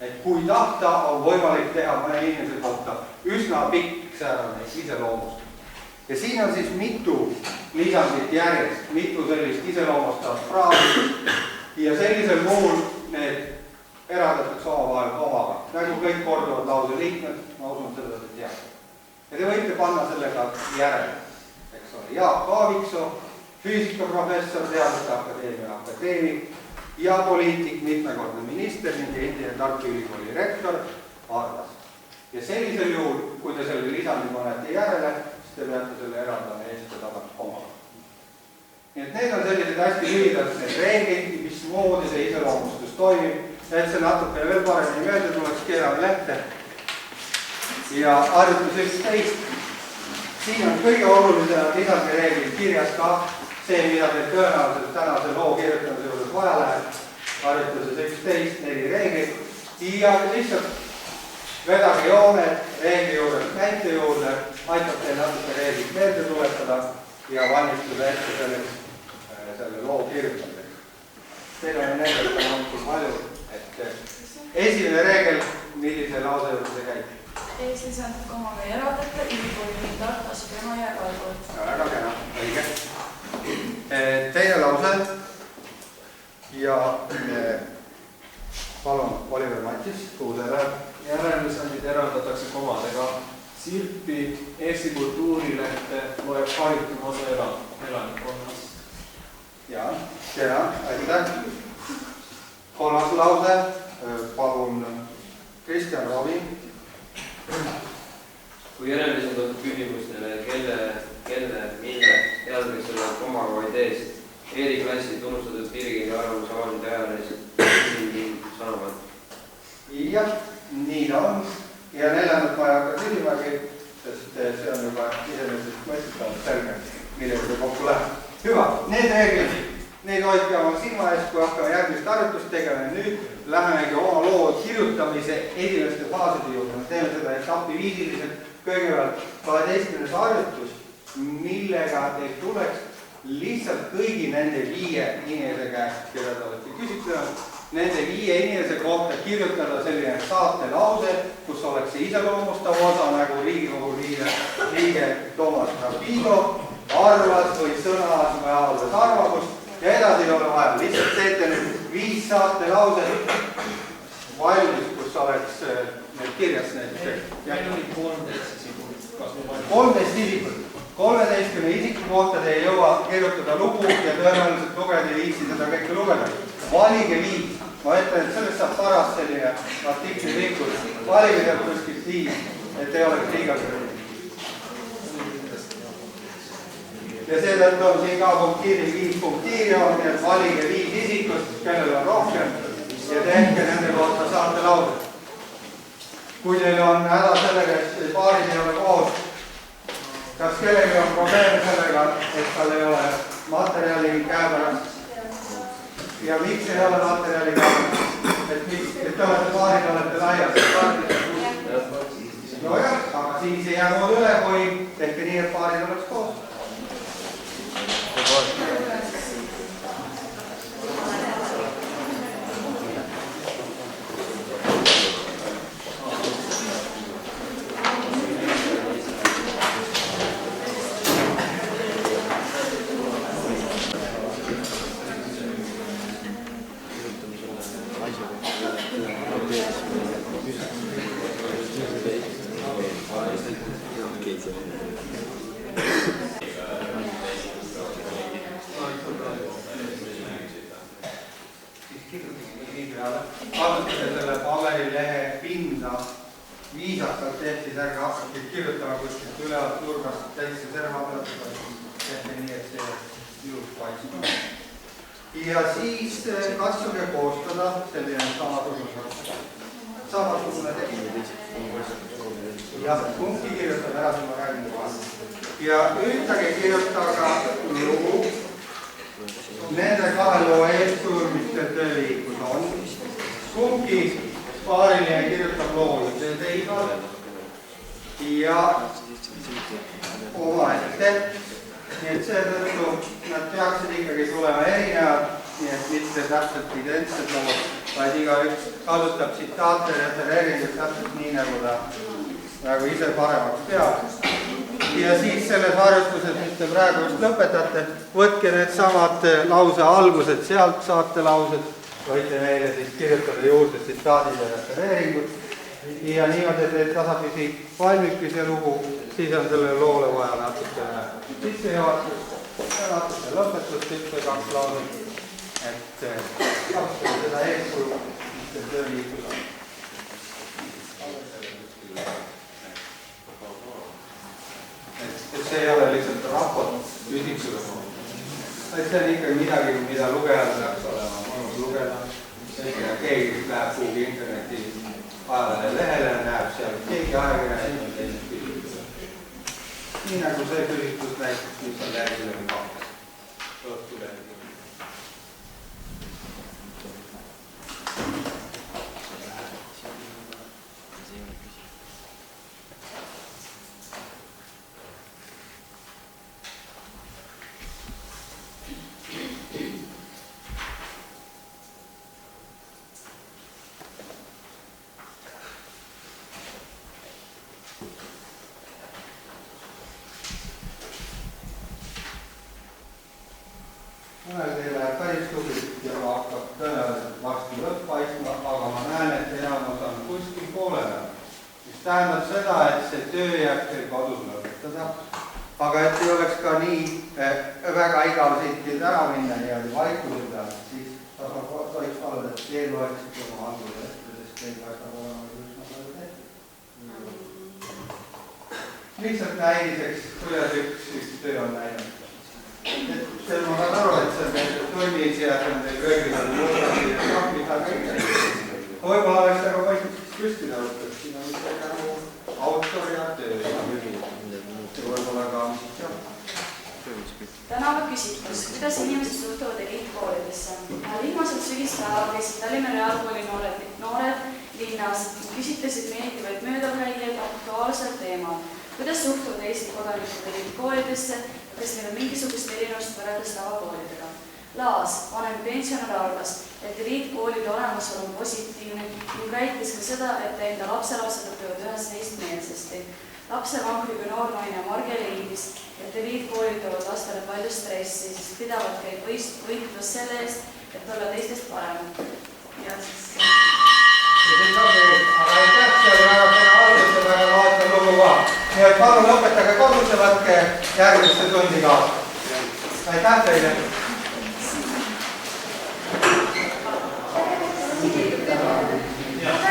Speaker 2: Et kui tahta, on võimalik teha mõne inimese kohta üsna pikk säärane iseloomustus. Ja siin on siis mitu lisandit järjest, mitu sellist iseloomustavat fraasi ja sellisel muul need eraldatakse omavahel omaga. Nagu kõik korduvad lause liikmed, ma usun seda, et teab. Ja te võite panna sellega järele, eks ole. Jaak Aaviksoo, füüsikaprofessor, teaduste akadeemia akadeemik ja poliitik, mitmekordne minister ning endine Tartu Ülikooli rektor arvas. Ja sellisel juhul, kui te selle lisandi panete järele, siis te peate selle eraldama eest ja tagant omaga. Nii et need on sellised hästi lühidalt need reeglid, mismoodi see iseloomustus toimib. Et see natuke veel paremini meelde tuleks, keerame lehte. Ja harjutus 11. Siin on kõige olulisemad lisandireeglid kirjas ka see, mida teil tõenäoliselt tänase loo kirjutamise juures vaja läheb. Harjutuses 11, 4 reeglit. Ja lihtsalt vedage jooned reegli juures näite juurde, aitab teil natuke reeglid meelde tuletada ja valmistada ette selle loo kirjutamiseks. Teil on näidata palju, et esimene reegel, millise lause juurde see käib?
Speaker 17: Ees lisandub komaga ei eraldata, ülikooli või Tartu asub ema ja kalgult.
Speaker 2: Väga kena, õige. Teine lause ja palun, Oliver Mattis, kuhu te läheb?
Speaker 6: Järellisandid eraldatakse komadega. Sirpi Eesti kultuurilehte loeb haritum osa elanikkonnast.
Speaker 2: Jaa, kena, aitäh. Kolmas lause, palun Kristjan Rovi.
Speaker 18: Kui järellisand on küsimustele, kelle, mille teadmiseks selle komaga vaid eest, eriklassi tunnustatud Birgini arvamuse avaldada ajalist sanomat.
Speaker 2: Jah, nii ta on. Ja neljandat ma ei hakka küsimagi, sest see on juba iseenesest mõistetavalt selge, millega see kokku läheb. Hüva, need reeglid, neid hoidke oma silma ees, kui hakkame järgmist harjutust tegema. Nüüd lähemegi oma loo kirjutamise esimeste faaside juurde. Me teeme seda etapiviisiliselt. Kõigepealt 12. harjutus, millega teil tuleks lihtsalt kõigi nende 5 inimese käest, keda te olete küsitlenud, nende 5 inimese kohta kirjutada selline saatelause, kus oleks see iseloomustav osa nagu Riigikogu liige Toomas Rapido arvas või sõnas või avaldas arvamust ja edasi ei ole vaja. Lihtsalt teete nüüd 5 saatelauset valmis, kus oleks need kirjas need. 13 isikut. 13 isiku kohta te ei jõua kirjutada lugu ja tõenäoliselt lugeda ei viitsi seda kõike lugeda. Valige 5. Ma ütlen, et sellest saab parast selline artikli liikus. Valige sealt kuskilt 5, et ei oleks liiga kõrge. Ja seetõttu on siin ka punktiiri 5 punktiiri on, nii et valige 5 isikut, kellel on rohkem ja tehke nende kohta saate lauset. Kui teil on häda sellega, et paarid ei ole koos, kas kellegi on probleeme sellega, et tal ei ole materjali käepärast? Ja miks ei ole materjali käepärast? Et te olete paarid, olete laias. No jah, aga siis ei jää muud üle, kui tehke nii, et paarid oleks koos. Kasutage selle paberilehe pinda viisakalt ehk siis ärge hakake kirjutama kuskilt ülevalt nurgast täitsa serva pealt, tehke nii, et see ilus paistab. Ja siis katsuge koostada selline samasugune tekst. Ja kumbki kirjutab ära, kui ma räägin kohe. Ja üritage kirjutada lugu nende 2 loo eeskujul, mis teil tööliikus on. inimene kirjutab looluse teisal ja omaette. Nii et seetõttu nad peaksid ikkagi tulema erinevad, nii et mitte täpselt identsed lood, vaid igaüks kasutab tsitaate ja refereeringut täpselt nii, nagu ise paremaks peab. Ja siis selles harjutuses, mis te praegu just lõpetate, võtke need samad lause algused, sealt saate laused, võite neile siis kirjutada juurde tsitaadid ja refereeringud. Ja niimoodi, et tasapisi valmibki see lugu, siis on sellele loole vaja natukene sissejuhatust ja natuke lõpetust, üks või kaks lauset, et kasutada seda eeskuju, mis see tööliikus on. Et see ei ole lihtsalt raport küsimus, vaid see on ikkagi midagi, mida lugejal peaks olema mõnus lugeda. Keegi läheb kuhugi interneti ajalehe lehele, näeb seal keegi ajakirjanik teisest küsimusest. Nii nagu see küsitlus näiteks, mis on lehekülje 2 õhtulehekülje. Mõnel teil läheb päris tublilt ja hakkab tõenäoliselt varsti lõpp paistma, aga ma näen, et enamus on kuskil poolele. Mis tähendab seda, et see töö jääb teil kodus lõpetada, aga et ei oleks ka nii väga igav siit ära minna niimoodi vaikuse peal, siis tohiks paluda, et teil loeksite oma alguse ette, sest teil paistab olema üsna palju tehtud. Lihtsalt näidiseks, kuidas üks töö on näinud. See ma saan aru, et see on teil tunnis ja see on teil köögis lõpetasi ja kahvid, aga ikka. Võib-olla oleks aga paistab püsti nõutud, et siin on mitte nagu autor ja töö ja võib-olla ka
Speaker 17: tänavaküsitlus, kuidas inimesed suhtuvad eliitkoolidesse? Viimasel sügispäeval käisid Tallinna Reaalkooli noored linnas, küsitlesid meeldivaid möödakäijaid aktuaalsel teemal. Kuidas suhtuvad Eesti kodanikud eliitkoolidesse, kas neil on mingisugust erinevust võrreldes tavakoolidega? Laas, vanem pensionär arvas, et eliitkoolide olemasolu on positiivne ning väitis ka seda, et enda lapselapsed õpivad ühes neist meelsasti. Lapsevankriga noor naine Marge leidis, et eliitkoolid toovad lastele palju stressi, sest pidavalt käib võitlus selle eest, et olla teistest parem. Ja siis...
Speaker 2: Aga aitäh, see oli väga kena algus ja väga loetav lugu ka. Nii et palun lõpetage kodus ja võtke järgmiste tundi kaasa. Aitäh teile!
Speaker 10: Ja.